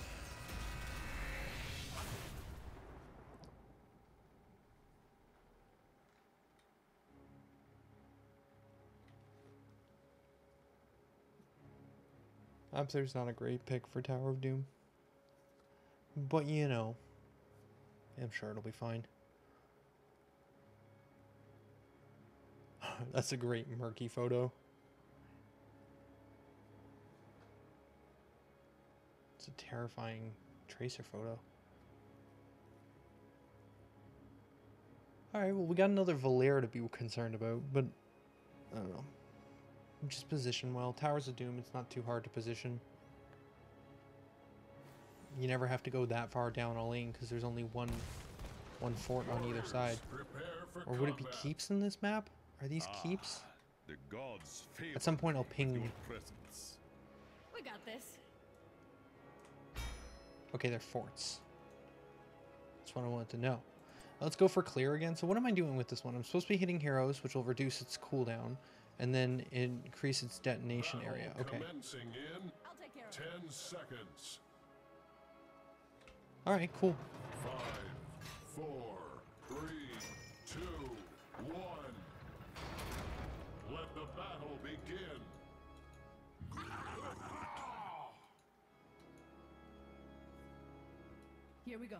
Abathur's not a great pick for Tower of Doom. But you know, I'm sure it'll be fine. That's a great murky photo. It's a terrifying Tracer photo. Alright, well we got another Valeera to be concerned about, but I don't know. Just position well. Towers of Doom, it's not too hard to position. You never have to go that far down a lane because there's only one fort on either side. Or would it be keeps in this map? Are these keeps? The gods At some point I'll ping. We got this. Okay, they're forts. That's what I wanted to know. Let's go for clear again. So what am I doing with this one? I'm supposed to be hitting heroes, which will reduce its cooldown, and then increase its detonation area. Okay. Commencing in I'll take care of 10 it. seconds. All right, cool. 5, 4, 3, 2, 1. Let the battle begin. Here we go.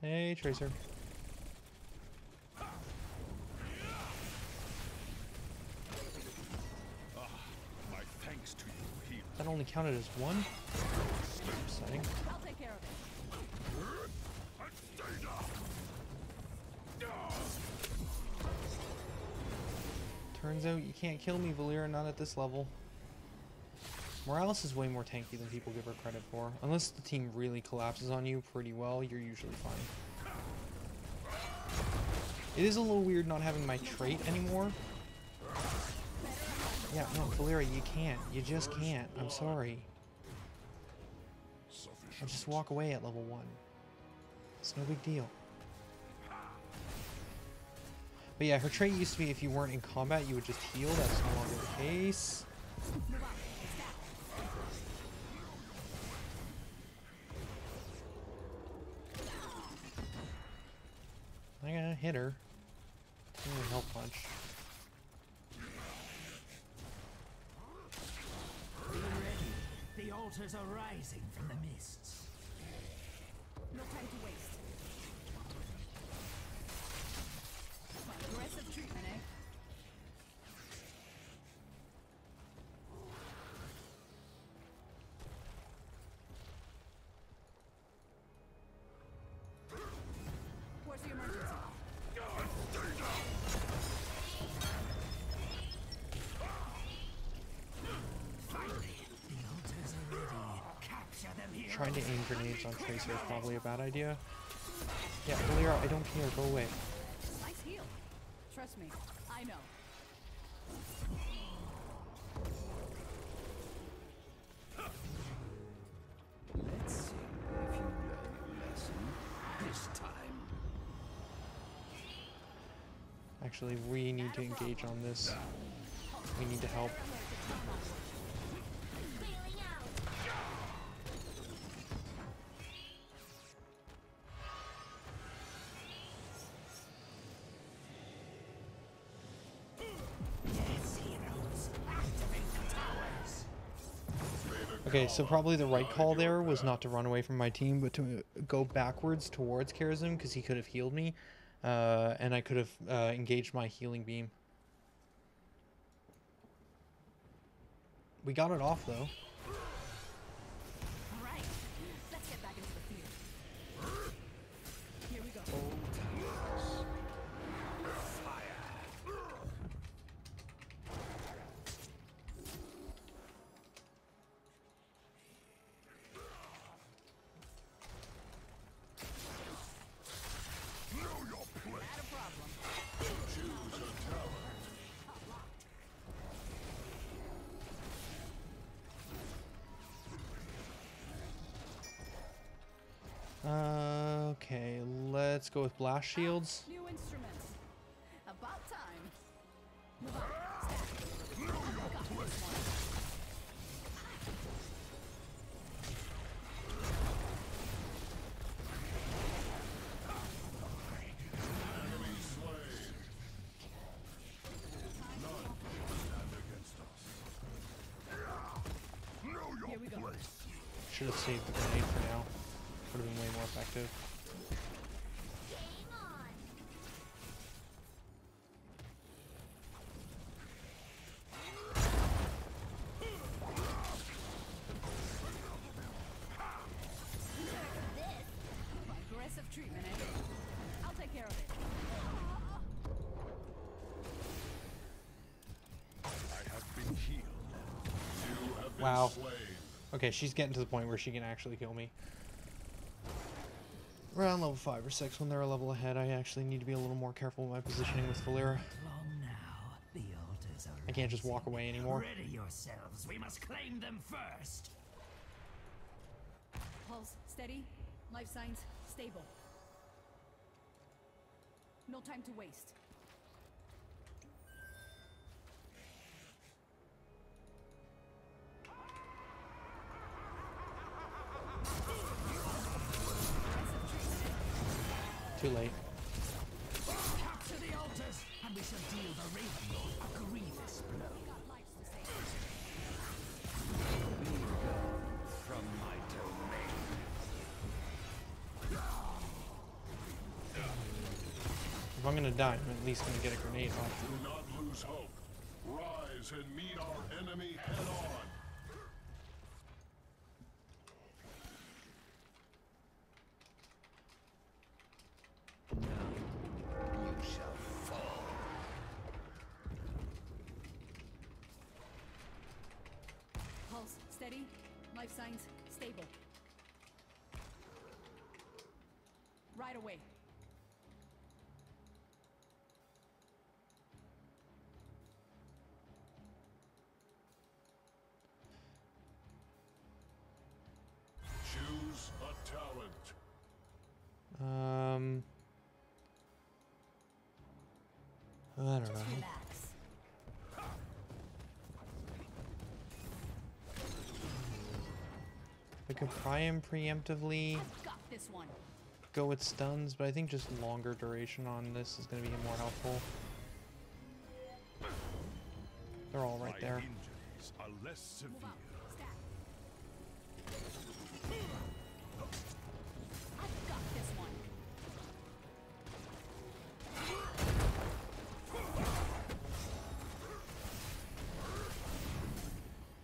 Hey, Tracer. My thanks to you, healer. That only counted as one? Upsetting. I'll take care of it. Turns out you can't kill me, Valeera, not at this level. Morales is way more tanky than people give her credit for. Unless the team really collapses on you pretty well, you're usually fine. It is a little weird not having my trait anymore. Yeah, no, Valeera, you can't. You just can't. I'm sorry. I'll just walk away at level 1. It's no big deal. But yeah, her trait used to be if you weren't in combat, you would just heal. That's no longer the case. I gotta hit her. Help punch. The altars are rising from the mists. No time to waste. Aggressive treatment, eh? Where's the emergency? The altars are ready. Capture them here. Trying to aim grenades on Tracer is probably a bad idea. Yeah, Valeera, I don't care. Go away. Nice heal. Trust me, I know. Let's see if you learn your lesson this time. Actually, we need to engage on this. We need to help. Yes, heroes. Okay, so probably the right call there was not to run away from my team, but to go backwards towards Karazim, because he could have healed me, and I could have engaged my healing beam. We got it off, though. All right, let's get back into the field. Here we go. Know your place. Not a problem. Choose a talent. Okay, let's go with blast shields. New instruments. About time. Move on. Stack. Know your Got place. this one. Enemy slain. None can stand against us. Know Here your we go. place. Should have saved the grenade for now. Would have been way more effective. Game on. Aggressive treatment, eh? I'll take care of it. I have been healed. You have been Wow. slain. Okay, she's getting to the point where she can actually kill me. Around level 5 or 6, when they're a level ahead, I actually need to be a little more careful with my positioning with Valeera. Long now, the altars are I can't just walk away anymore. Ready yourselves, we must claim them first. Pulse, steady. Life signs, stable. No time to waste. Too late. Capture the altars, and we shall deal the Raven a grievous blow. Got lives to save. From my domain. If I'm gonna die, I'm at least gonna get a grenade off. Do not lose hope. Rise and meet our enemy head on. You shall fall. Pulse, steady. Life signs, stable. Right away. Choose a talent. I don't know. Relax. I could pry him preemptively, I've got this one. go with stuns, but I think just longer duration on this is gonna be more helpful. They're all right My there. injuries are less severe. Move out. Stack. I've got this one.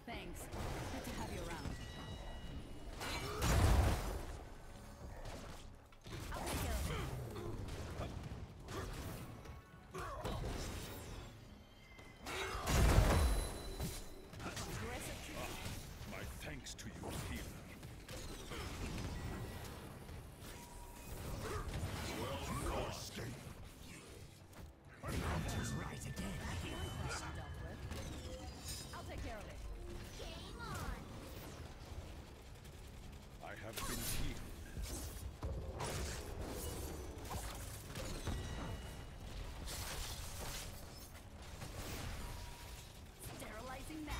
Thanks. Good to have you around. I'll take care of it. Aggressive treatment. My thanks to you, healer. Well, your state. Altars right again. Problem dealt with. I'll take care of it. Game on. I have been healed. Sterilizing now.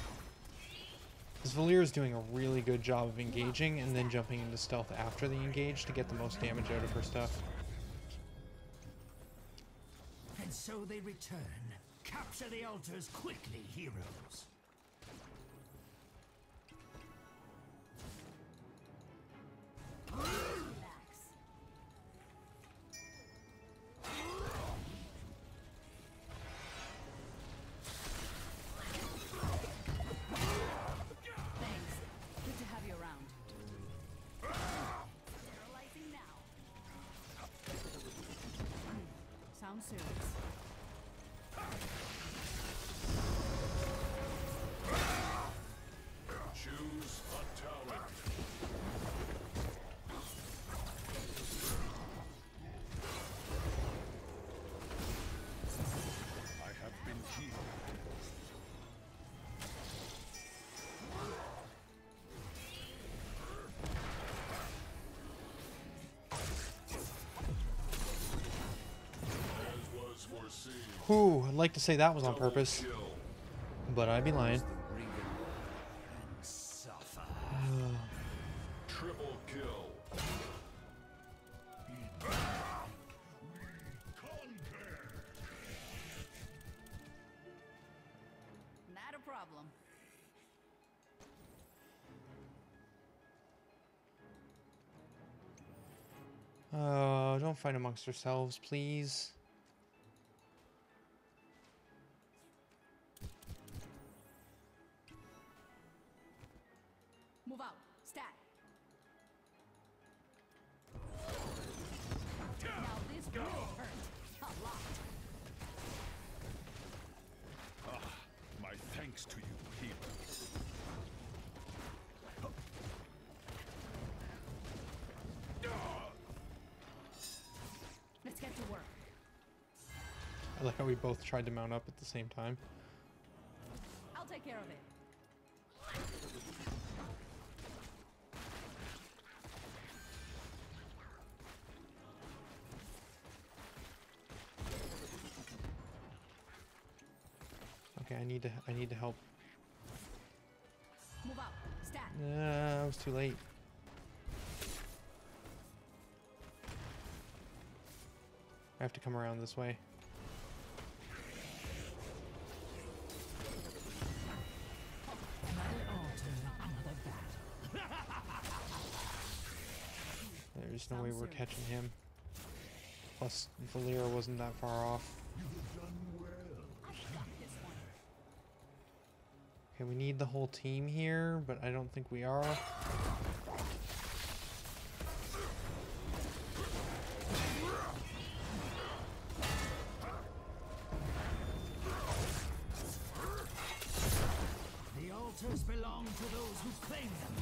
This Valeera is doing a really good job of engaging and then jumping into stealth after the engage to get the most damage out of her stuff. And so they return. Capture the altars quickly, heroes. Sounds serious. Choose a talent. I have been healed. As was foreseen. Whew, I'd like to say that was on Double purpose, kill. but I'd be lying. Triple kill. Not a problem. Oh, don't fight amongst yourselves, please. Move out. Stat. Now this will hurt a lot. My thanks to you, healer. Let's get to work. I like how we both tried to mount up at the same time. I'll take care of it. Okay, I need to help. Move out. Stat. I was too late. I have to come around this way. There's no way we're catching him. Plus, Valeera wasn't that far off. Okay, we need the whole team here, but I don't think we are. The altars belong to those who claim them.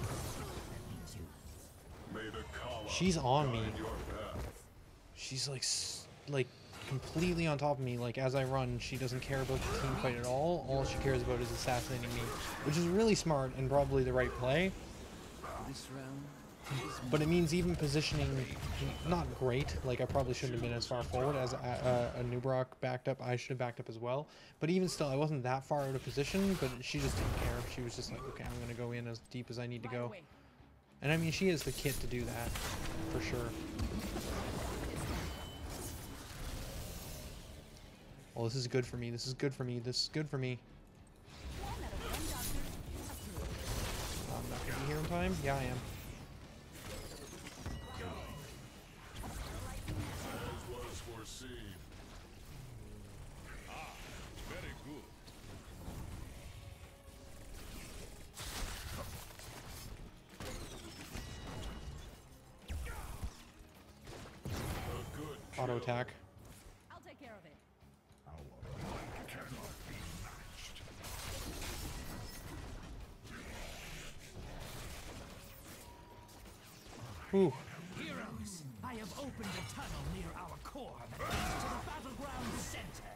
May the Kala She's on me. guide your path. She's like completely on top of me. Like as I run, she doesn't care about the team fight at all. All she cares about is assassinating me, which is really smart and probably the right play. This round But it means even positioning, not great. Like I probably shouldn't have been as far forward as a Nubrock backed up. I should have backed up as well. But even still, I wasn't that far out of position. But she just didn't care. She was just like, okay, I'm gonna go in as deep as I need to Right go. away. And I mean, she has the kit to do that, for sure. Well, this is good for me. This is good for me. This is good for me. One out of 10 doctors approved. I'm not gonna be here in time. Yeah, I am. As was foreseen. Very good. A good kill. Auto attack. I'll take care of it. Cannot be matched. Whew. Heroes, I have opened a tunnel near our core that leads to the battleground center.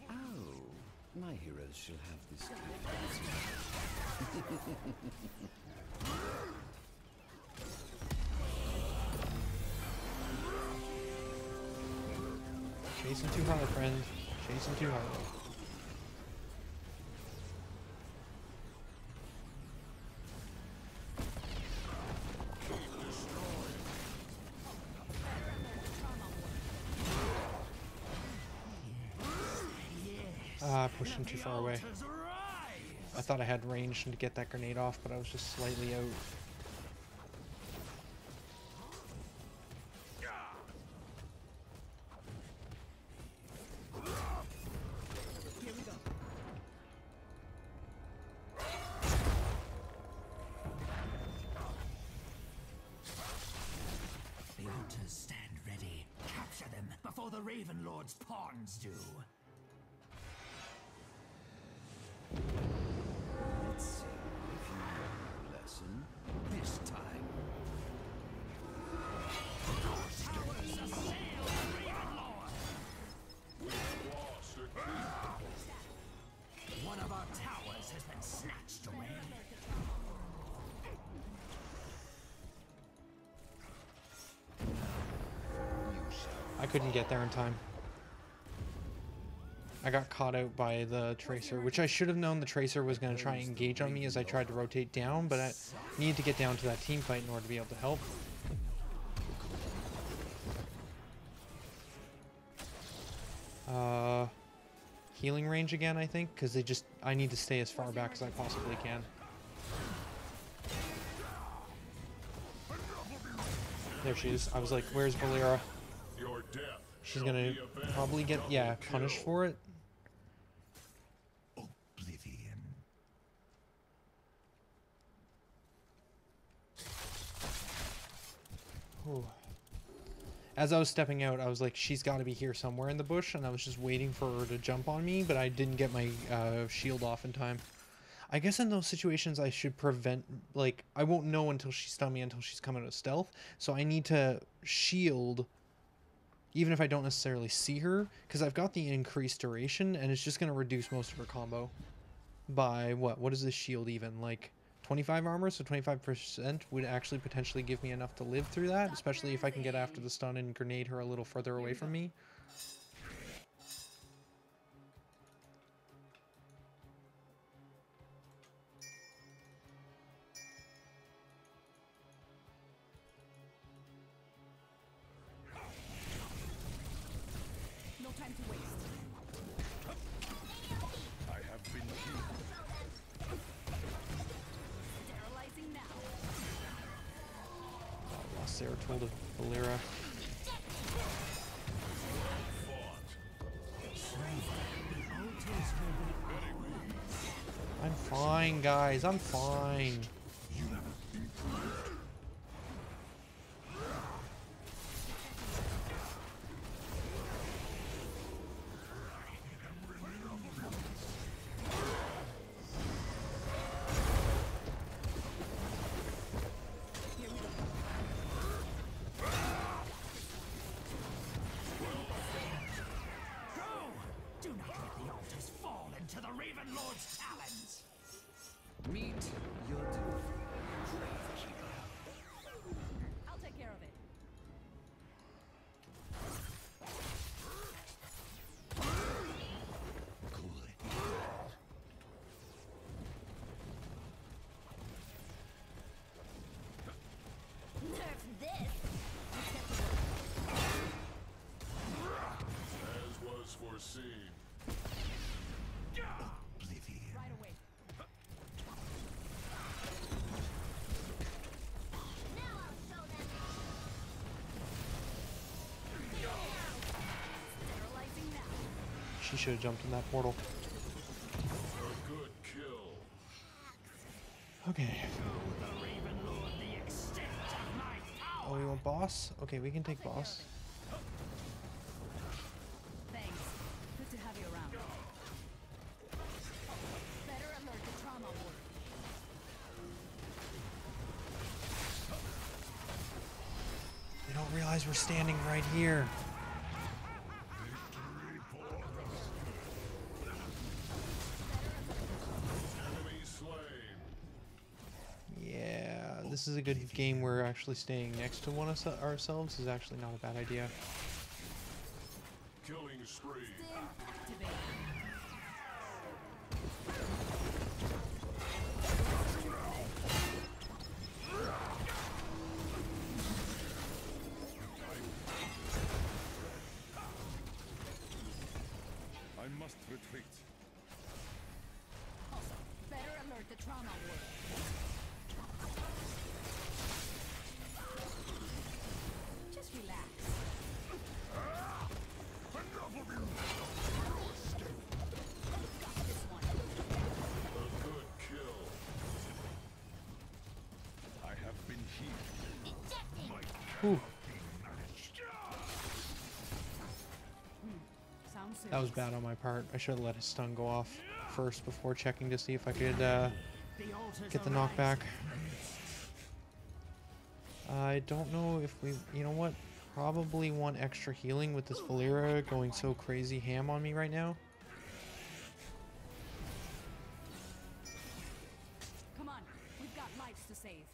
Oh, my heroes shall have this Chasing too hard, friend. Chasing too hard. Ah, I pushed him too far away. Altars rise! I thought I had range to get that grenade off, but I was just slightly out. Here we go. The altars stand ready. Capture them before the Raven Lord's pawns do. Let's see if you learn a lesson this time. Towers assail the Raven Lord! Lost a key. One of our towers has been snatched away. I couldn't get there in time. I got caught out by the Tracer, which I should have known the Tracer was going to try and engage on me as I tried to rotate down, but I needed to get down to that team fight in order to be able to help. Healing range again, I think, because I need to stay as far back as I possibly can. There she is. I was like, where's Valeera? Your death. She's gonna probably get, yeah, punished for it. Oblivion. Ooh. As I was stepping out, I was like, she's got to be here somewhere in the bush, and I was just waiting for her to jump on me, but I didn't get my shield off in time. I guess in those situations, I should prevent, like, I won't know until she stun me until she's coming out of stealth, so I need to shield, even if I don't necessarily see her, because I've got the increased duration, and it's just going to reduce most of her combo by, what is the shield even, like 25 armor, so 25% would actually potentially give me enough to live through that, especially if I can get after the stun and grenade her a little further away from me. No time to waste. I have been healed. Sterilizing now. Lost Zeratul to Valeera. I'm fine, guys. I'm fine. Do not let the altars fall into the Raven Lord's talons! Meet your doom, Gravekeeper. I'll take care of it. Good. Nerf this. As was foreseen. Oblivion. Right away. Now I'll show them. Sterilizing now. She should have jumped in that portal. A good kill. Okay. The Raven Lord, the extent of my Oh, power! we want boss? Okay, we can take boss. Thanks. Good to have you around. Better alert the trauma ward. They don't realize we're standing right here. Enemy slain. Yeah, this is a good game where actually staying next to one of ourselves is actually not a bad idea. Killing spree. Sim activate. I must retreat. Also, better alert the trauma ward. Just relax. Got this one. A good kill. I have been healed. Whew. That was bad on my part. I should have let his stun go off first before checking to see if I could get the knockback. I don't know if we... You know what? Probably want extra healing with this Valeera going so crazy ham on me right now. Come on, we've got lives to save.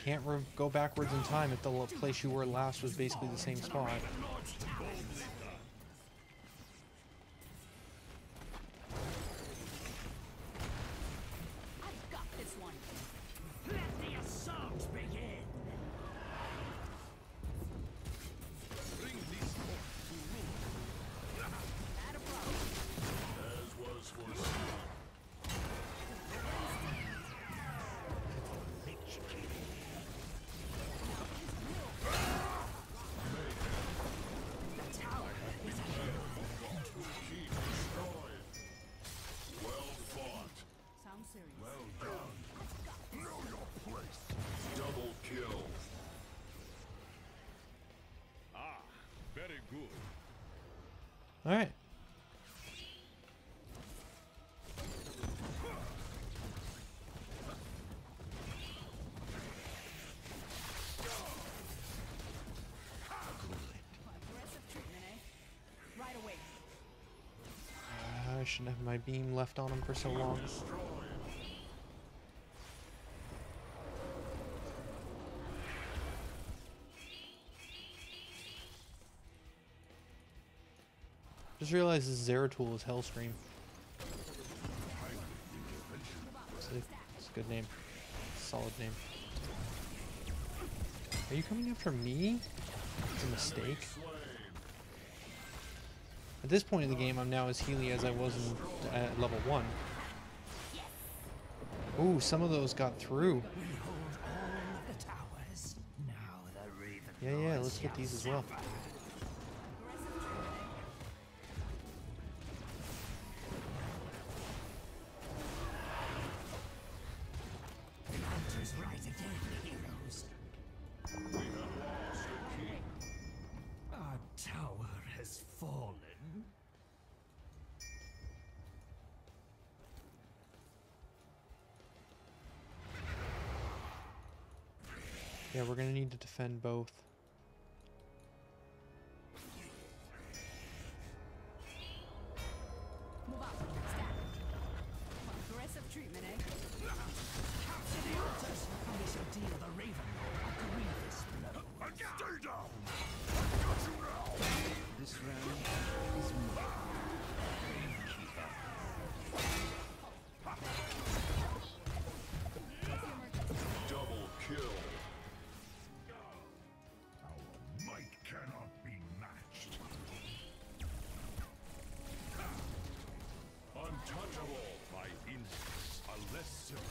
Can't go backwards in time if the place you were last was basically the same spot. I've got this one. Let the assault begin. Bring this fort to ruin, Not a problem. as was foreseen. Keep destroyed. Well fought. Sounds serious. Well done. Know your place. Double kill. Ah, very good. Alright. Aggressive treatment, eh? Right away. I shouldn't have my beam left on him for so long. Destroyed. Just realized this Zeratul is Hellstream. It's a good name. Solid name. Are you coming after me? It's a mistake. At this point in the game, I'm now as healy as I was at level 1. Ooh, some of those got through. We hold all of the towers. Now the Raven Yeah, let's get these as well. Hunter's right again, heroes. We have lost a king. Our tower has fallen. Yeah, we're gonna need to defend both. Move out. Stab. Aggressive treatment, eh? Capture the altars, and we shall deal the Raven a grievous blow. Stay down. I got you now. This round is mine. Keep up. Double kill. Our might cannot be matched. Untouchable by instincts, unless simple.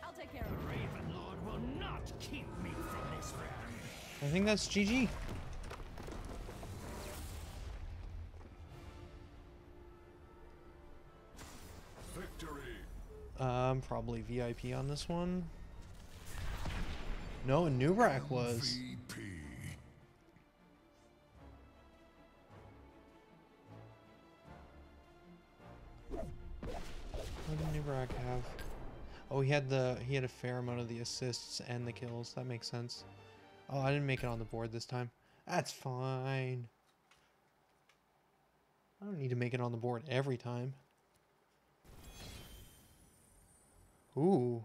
I'll take care of The it. Raven Lord will not keep me from this round. I think that's GG. Victory. Probably VIP on this one. No, Nubrak was. MVP. What did Nubrak have? Oh, he had a fair amount of the assists and the kills. That makes sense. Oh, I didn't make it on the board this time. That's fine. I don't need to make it on the board every time. Ooh.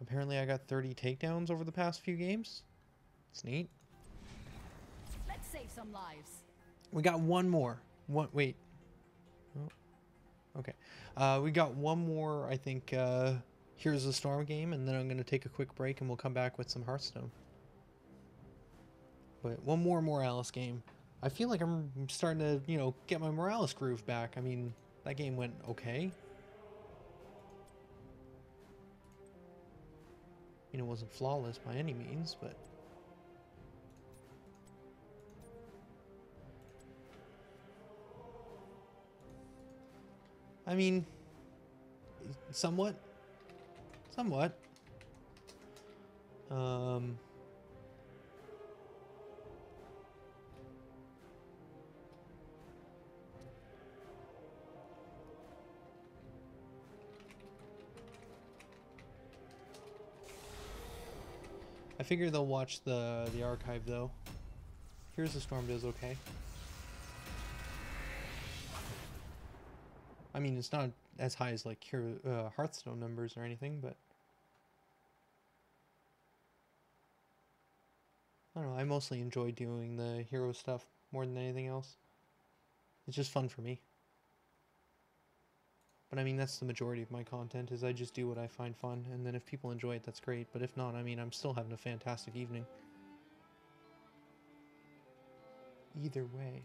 Apparently I got 30 takedowns over the past few games. It's neat. Let's save some lives. We got one more. Wait. Oh. Okay. We got one more, I think, Here's the Storm game, and then I'm going to take a quick break and we'll come back with some Hearthstone. But one more Morales game. I feel like I'm starting to, you know, get my Morales groove back. I mean, that game went okay. mean, it wasn't flawless by any means, but I mean, somewhat. Somewhat. I figure they'll watch the archive though. Here's the Storm does okay. I mean, it's not as high as like Hearthstone numbers or anything, but I don't know. I mostly enjoy doing the hero stuff more than anything else. It's just fun for me. But I mean, that's the majority of my content, is I just do what I find fun, and then if people enjoy it, that's great. But if not, I mean, I'm still having a fantastic evening. Either way.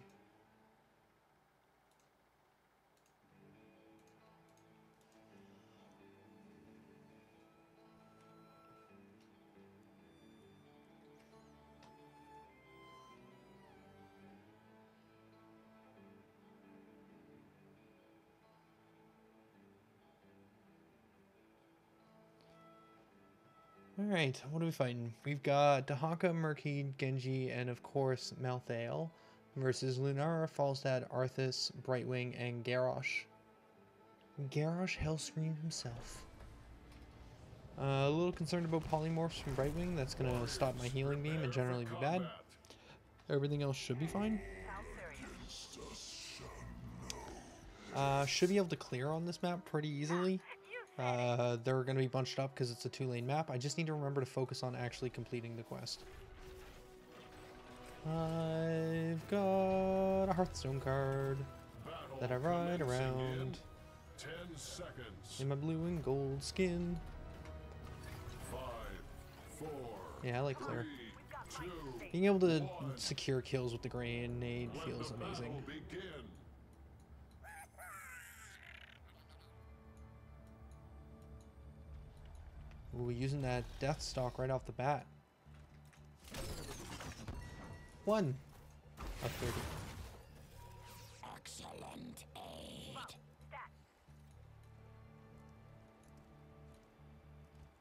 Alright, what are we fighting? We've got Dahaka, Murkid, Genji, and of course Malthael versus Lunara, Falstad, Arthas, Brightwing, and Garrosh. Garrosh Hellscream himself. A little concerned about polymorphs from Brightwing. That's going to stop my healing beam and generally be bad. Everything else should be fine. Should be able to clear on this map pretty easily. They're going to be bunched up because it's a 2-lane map. I just need to remember to focus on actually completing the quest. I've got a Hearthstone card that I ride around 10 seconds. in my blue and gold skin. 5, 4. Yeah, I like clear. 3, 2, Being able to secure kills with the grenade feels amazing. begin. Ooh, using that death stalk right off the bat. 1 of 30. Excellent aid.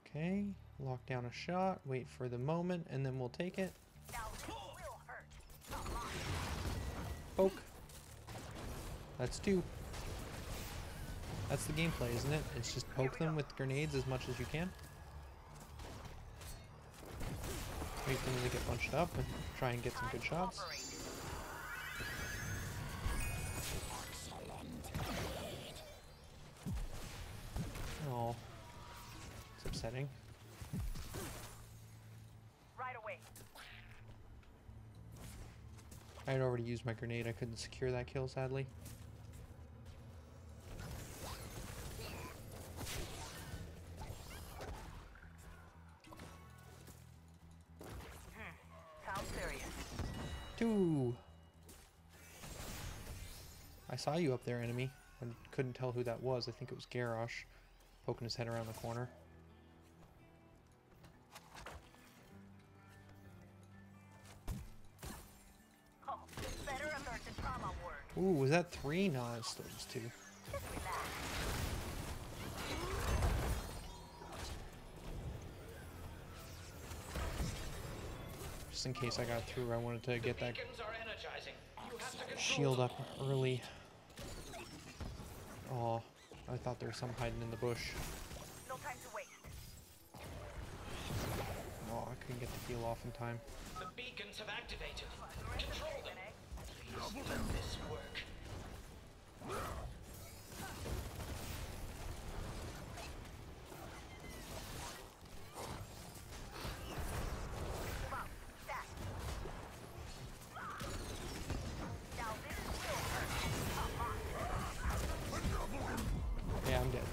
Okay, lock down a shot, wait for the moment, and then we'll take it. Now this will hurt. Poke. That's 2. That's the gameplay, isn't it? It's just poke them with grenades as much as you can. Wait for them to get bunched up and try and get some good shots. Oh, it's upsetting. Right away. I had already used my grenade. I couldn't secure that kill, sadly. Sounds serious. 2. I saw you up there, enemy. I couldn't tell who that was. I think it was Garrosh poking his head around the corner. Oh, better alert the trauma word. Ooh, was that 3? No, it still was 2. Just relax. Just in case I got through, I wanted to get that shield up early. Oh, I thought there was some hiding in the bush. No time to waste. Oh, I couldn't get the heal off in time. The beacons have activated. Control them. Please let this work. Move out. Stack. Now this will hurt. Yeah, I'm dead.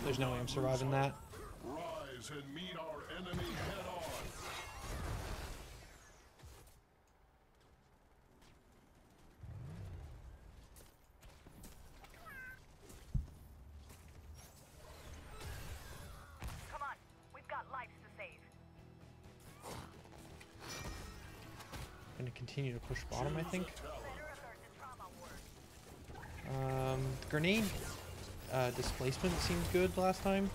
There's no way I'm surviving that. Rise and meet our enemy head on. Come on. We've got lives to save. continue to push bottom, I think. Better alert the trauma ward. Grenade displacement seemed good last time.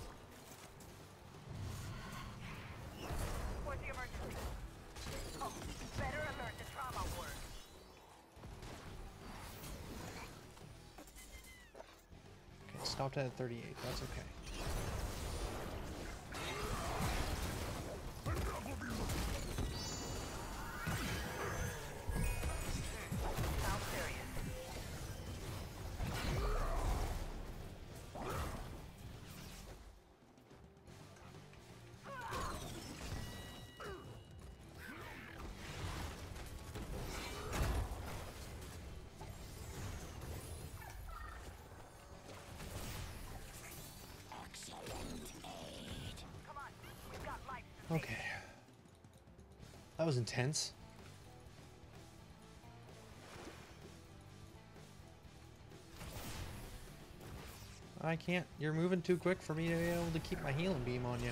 What's the emergency? Oh, better alert the trauma ward. Okay, stopped at 38. That's okay. Sounds serious. Come on, we've got life to save. Okay. That was intense. I can't. You're moving too quick for me to be able to keep my healing beam on you.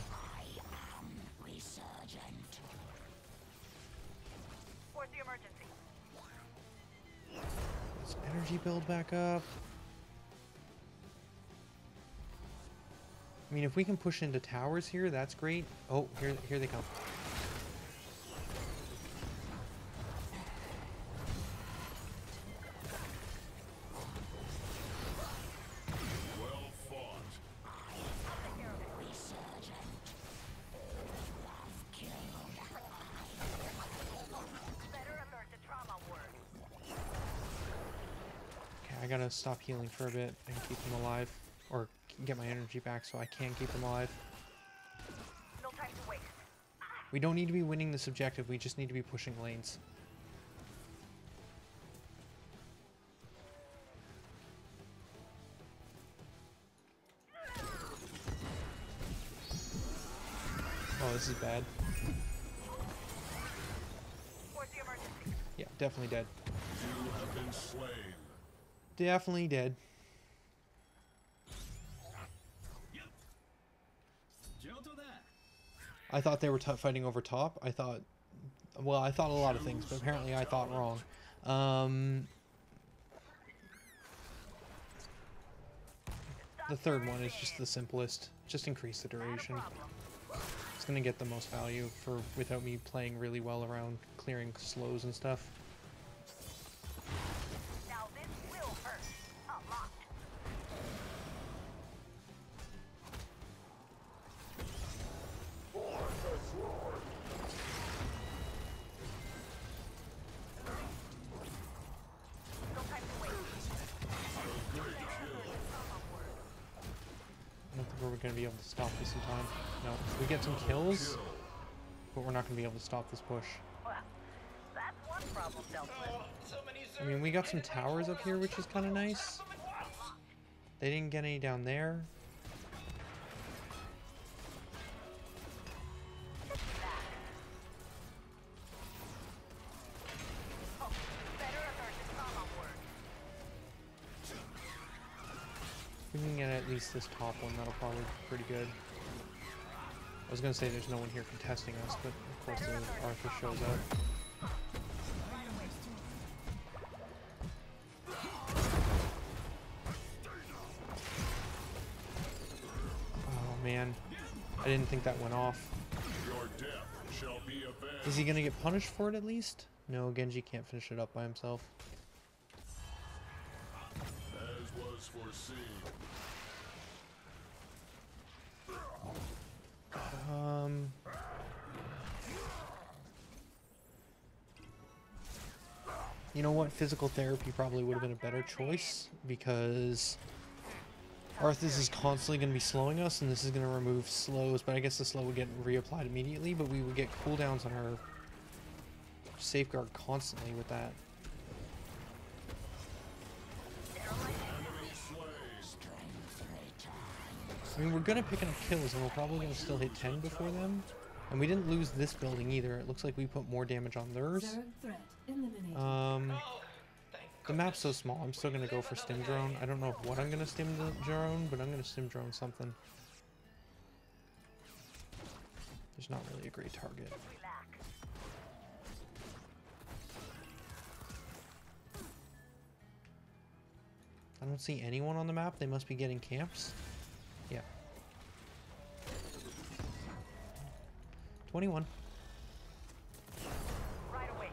Resurgent. What's the emergency? Let's energy build back up. I mean, if we can push into towers here, that's great. Oh, here they come. Well fought. Better alert the trauma ward. Okay, I gotta stop healing for a bit and keep them alive. Or get my energy back so I can keep them alive. No time to waste. We don't need to be winning this objective, we just need to be pushing lanes. Oh, this is bad. What's the emergency? Yeah, definitely dead. You have been slain. Definitely dead. Jill to that. I thought they were fighting over top. I thought a lot of things, but apparently I thought wrong. The third one is just the simplest. Just increase the duration. It's gonna get the most value for without me playing really well around clearing slows and stuff. Now this will hurt a lot. No time to waste. I don't think we're gonna be able to stop this in time. No, we get some kills, but we're not gonna be able to stop this push. Well, that's one problem dealt with. Oh, so many I mean, we got some Zerg towers up here, which is kind of nice. They didn't get any down there. Oh, better alert the trauma ward. If we can get at least this top one, that'll probably be pretty good. I was gonna say there's no one here contesting us, but of course the Arthur shows up. Oh man, I didn't think that went off. Your death shall be avenged. Is he gonna get punished for it at least? No, Genji can't finish it up by himself. As was foreseen. You know what? Physical therapy probably would have been a better choice because Arthas is constantly going to be slowing us, and this is going to remove slows. But I guess the slow would get reapplied immediately, but we would get cooldowns on our safeguard constantly with that. I mean, we're going to pick up kills, and we're probably going to still hit 10 before them. And we didn't lose this building either. It looks like we put more damage on theirs. Zerg threat eliminated. Oh, thank The map's so small, I'm still gonna go for stim drone. I don't know what I'm gonna stim drone, but I'm gonna stim drone something. There's not really a great target. Relax. I don't see anyone on the map. They must be getting camps. Yeah. 21. Right away.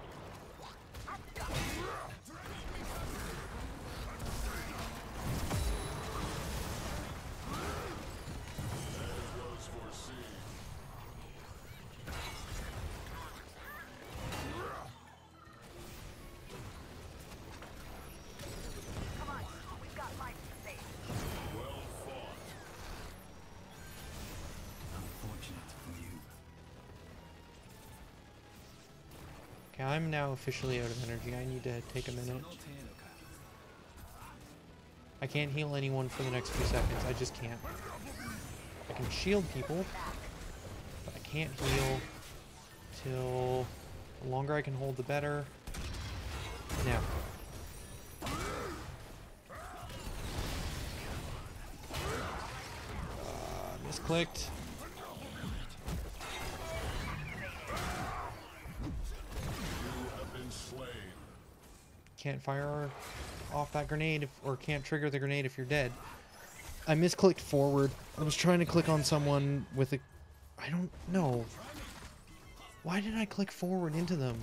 Was foreseen. Come on, we've got life to save. Well fought. Unfortunate for you. Okay, I'm now officially out of energy. I need to take a minute. I can't heal anyone for the next few seconds. I just can't. I can shield people, but I can't heal till the longer I can hold, the better. Now. Misclicked. You have been slain. Can't fire off that grenade or can't trigger the grenade if you're dead. I misclicked forward. I was trying to click on someone with a... I don't know. Why did I click forward into them?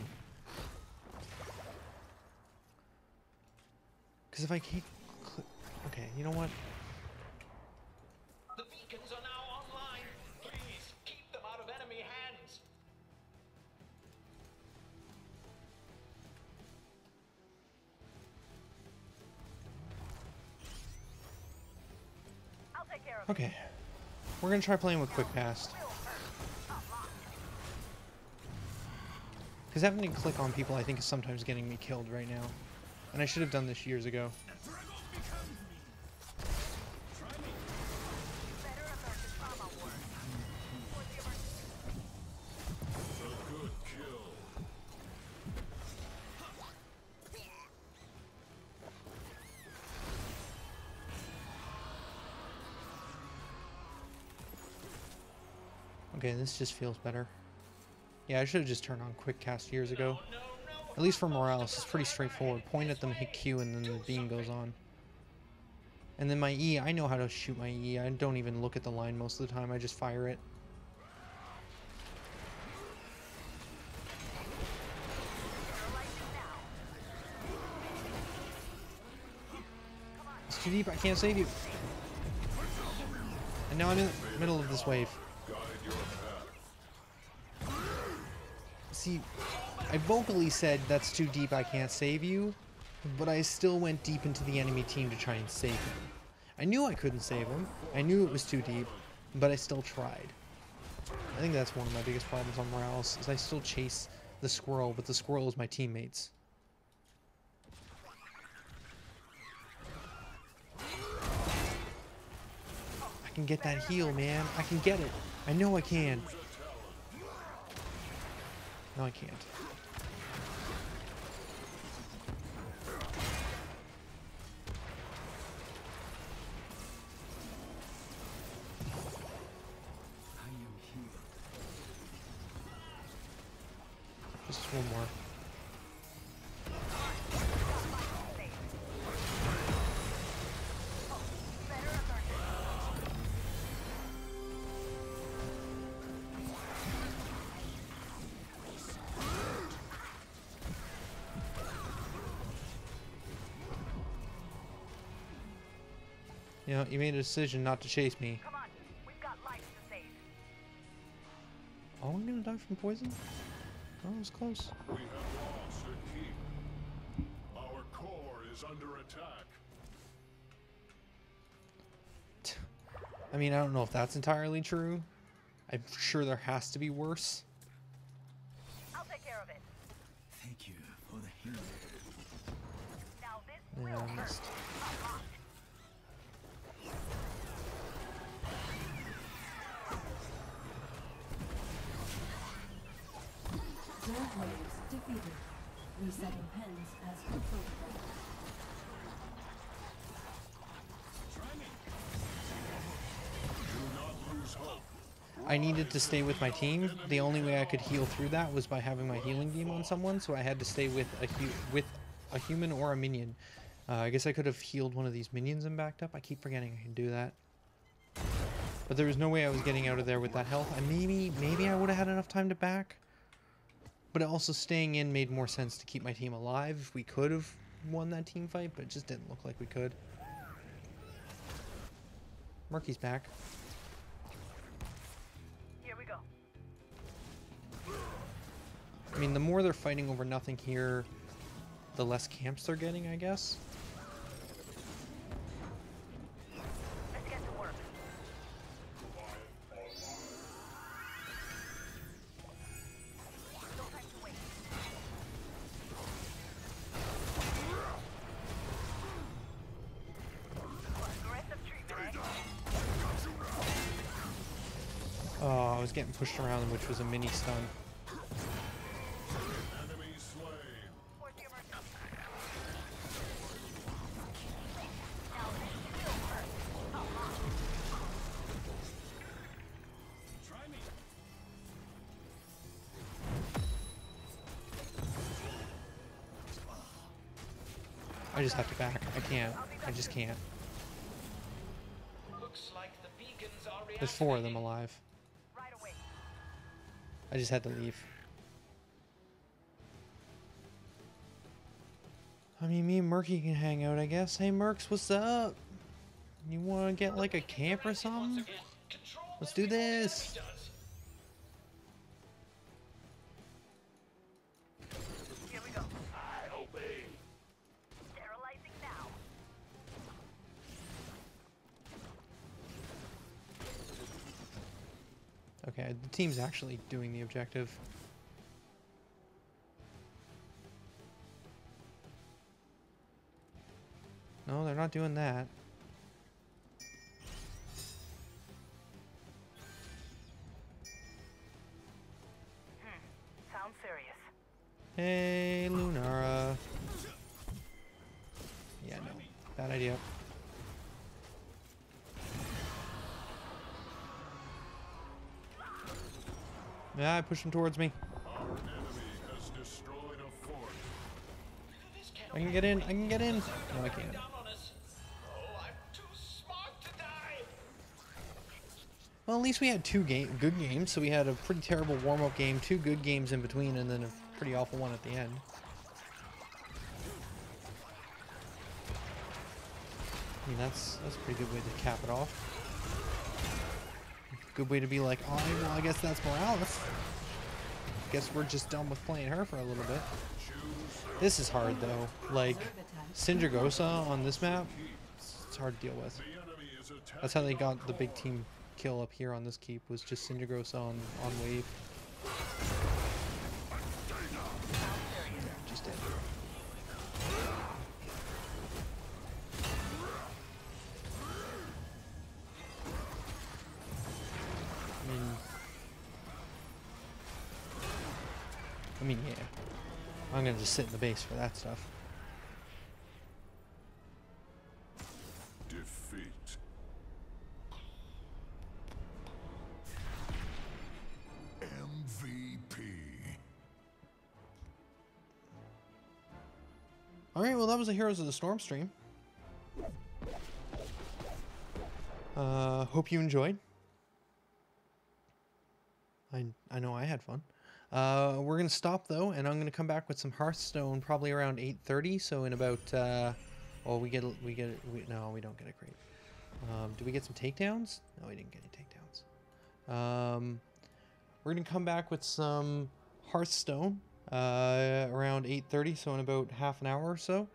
Because if I can't... Okay, you know what? The beacons are now online. Please keep them out of enemy hands. I'll take care of it. Okay. We're going to try playing with Quick Cast. Because having to click on people I think is sometimes getting me killed right now. And I should have done this years ago. Better alert the trauma ward. Towards the emergency. A good kill. Okay, this just feels better. Yeah, I should have just turned on Quick Cast years ago. At least for Morales, it's pretty straightforward. Point at them, hit Q, and then the beam goes on. And then my E, I know how to shoot my E. I don't even look at the line most of the time. I just fire it. It's too deep. I can't save you. And now I'm in the middle of this wave. Guide your path. See, I vocally said that's too deep, I can't save you, but I still went deep into the enemy team to try and save him. I knew I couldn't save him. I knew it was too deep, but I still tried. I think that's one of my biggest problems on Morales, is I still chase the squirrel, but the squirrel is my teammates. I can get that heal, man. I can get it. I know I can. No, I can't. I am here. Just one more. Better alert the You know, you made a decision not to chase me. Come on, we've got life to save. Oh, I'm gonna die from poison? Oh, it was close. We have lost a key. Our core is under attack. I mean, I don't know if that's entirely true. I'm sure there has to be worse. I'll take care of it. Thank you for the healing. Now this Yeah, will I hurt. missed. Zone players defeated. Resetting pens as per protocol. Do not lose hope. I needed to stay with my team. The only way I could heal through that was by having my healing beam on someone, so I had to stay with a human or a minion. I guess I could have healed one of these minions and backed up. I keep forgetting I can do that. But there was no way I was getting out of there with that health. Maybe I would have had enough time to back. But also staying in made more sense to keep my team alive. We could have won that team fight, but it just didn't look like we could. Murky's back. Here we go. I mean, the more they're fighting over nothing here, the less camps they're getting, I guess. Let's get to work. No time to wait. Aggressive treatment, eh? Oh, I was getting pushed around, which was a mini stun. Enemy slain. Where's the emergency? Now let's kill first. Try me. I just have to back. I can't. I just can't. Looks like the beacons are There's 4 of them reactivating. alive. Right away. I just had to leave. I mean, me and Murky can hang out, I guess. Hey, Mercs, what's up? You want to get like a camp or something? Control Let's them do before the this. enemy does. Here we go. I obey. Sterilizing now. Okay, the team's actually doing the objective. No, they're not doing that. Sounds serious. Hey, Lunara. Yeah, no. Bad idea. Yeah, I pushed him towards me. Our enemy has destroyed a fort. This I can get in. I can get in. No, I can't. down on us. Oh, I'm too smart to die. Well, at least we had 2 good games. So we had a pretty terrible warm-up game, 2 good games in between, and then a pretty awful one at the end. I mean, that's a pretty good way to cap it off. Good way to be like, oh, well, I guess that's Morales. Guess we're just done with playing her for a little bit. This is hard though. Like, Sindragosa on this map, it's hard to deal with. The enemy is attacking. That's how they got the big team kill up here on this keep, was just Sindragosa on wave. Just dead. I mean, yeah. I'm gonna just sit in the base for that stuff. Defeat. MVP. Alright, well that was the Heroes of the Storm stream. Hope you enjoyed. I know I had fun. We're gonna stop though, and I'm gonna come back with some Hearthstone probably around 8:30. So in about well, no, we don't get a crate. Do we get some takedowns? No, we didn't get any takedowns. We're gonna come back with some Hearthstone around 8:30. So in about half an hour or so.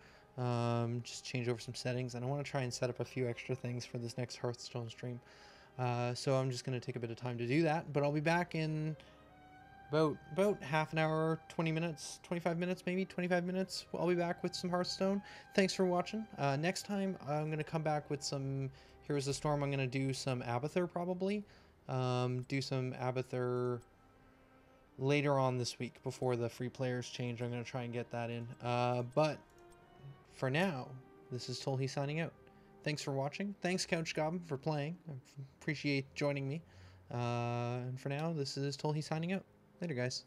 Just change over some settings, and I want to try and set up a few extra things for this next Hearthstone stream. So I'm just going to take a bit of time to do that, but I'll be back in about half an hour, 20 minutes, 25 minutes, maybe 25 minutes. I'll be back with some Hearthstone. Thanks for watching. Next time I'm going to come back with some Heroes of the Storm. I'm going to do some Abathur probably. Do some Abathur later on this week before the free players change. I'm going to try and get that in. But for now, this is Tolhi signing out. Thanks for watching. Thanks, Couch Goblin, for playing. I appreciate joining me. And for now, this is Tolhi signing out. Later, guys.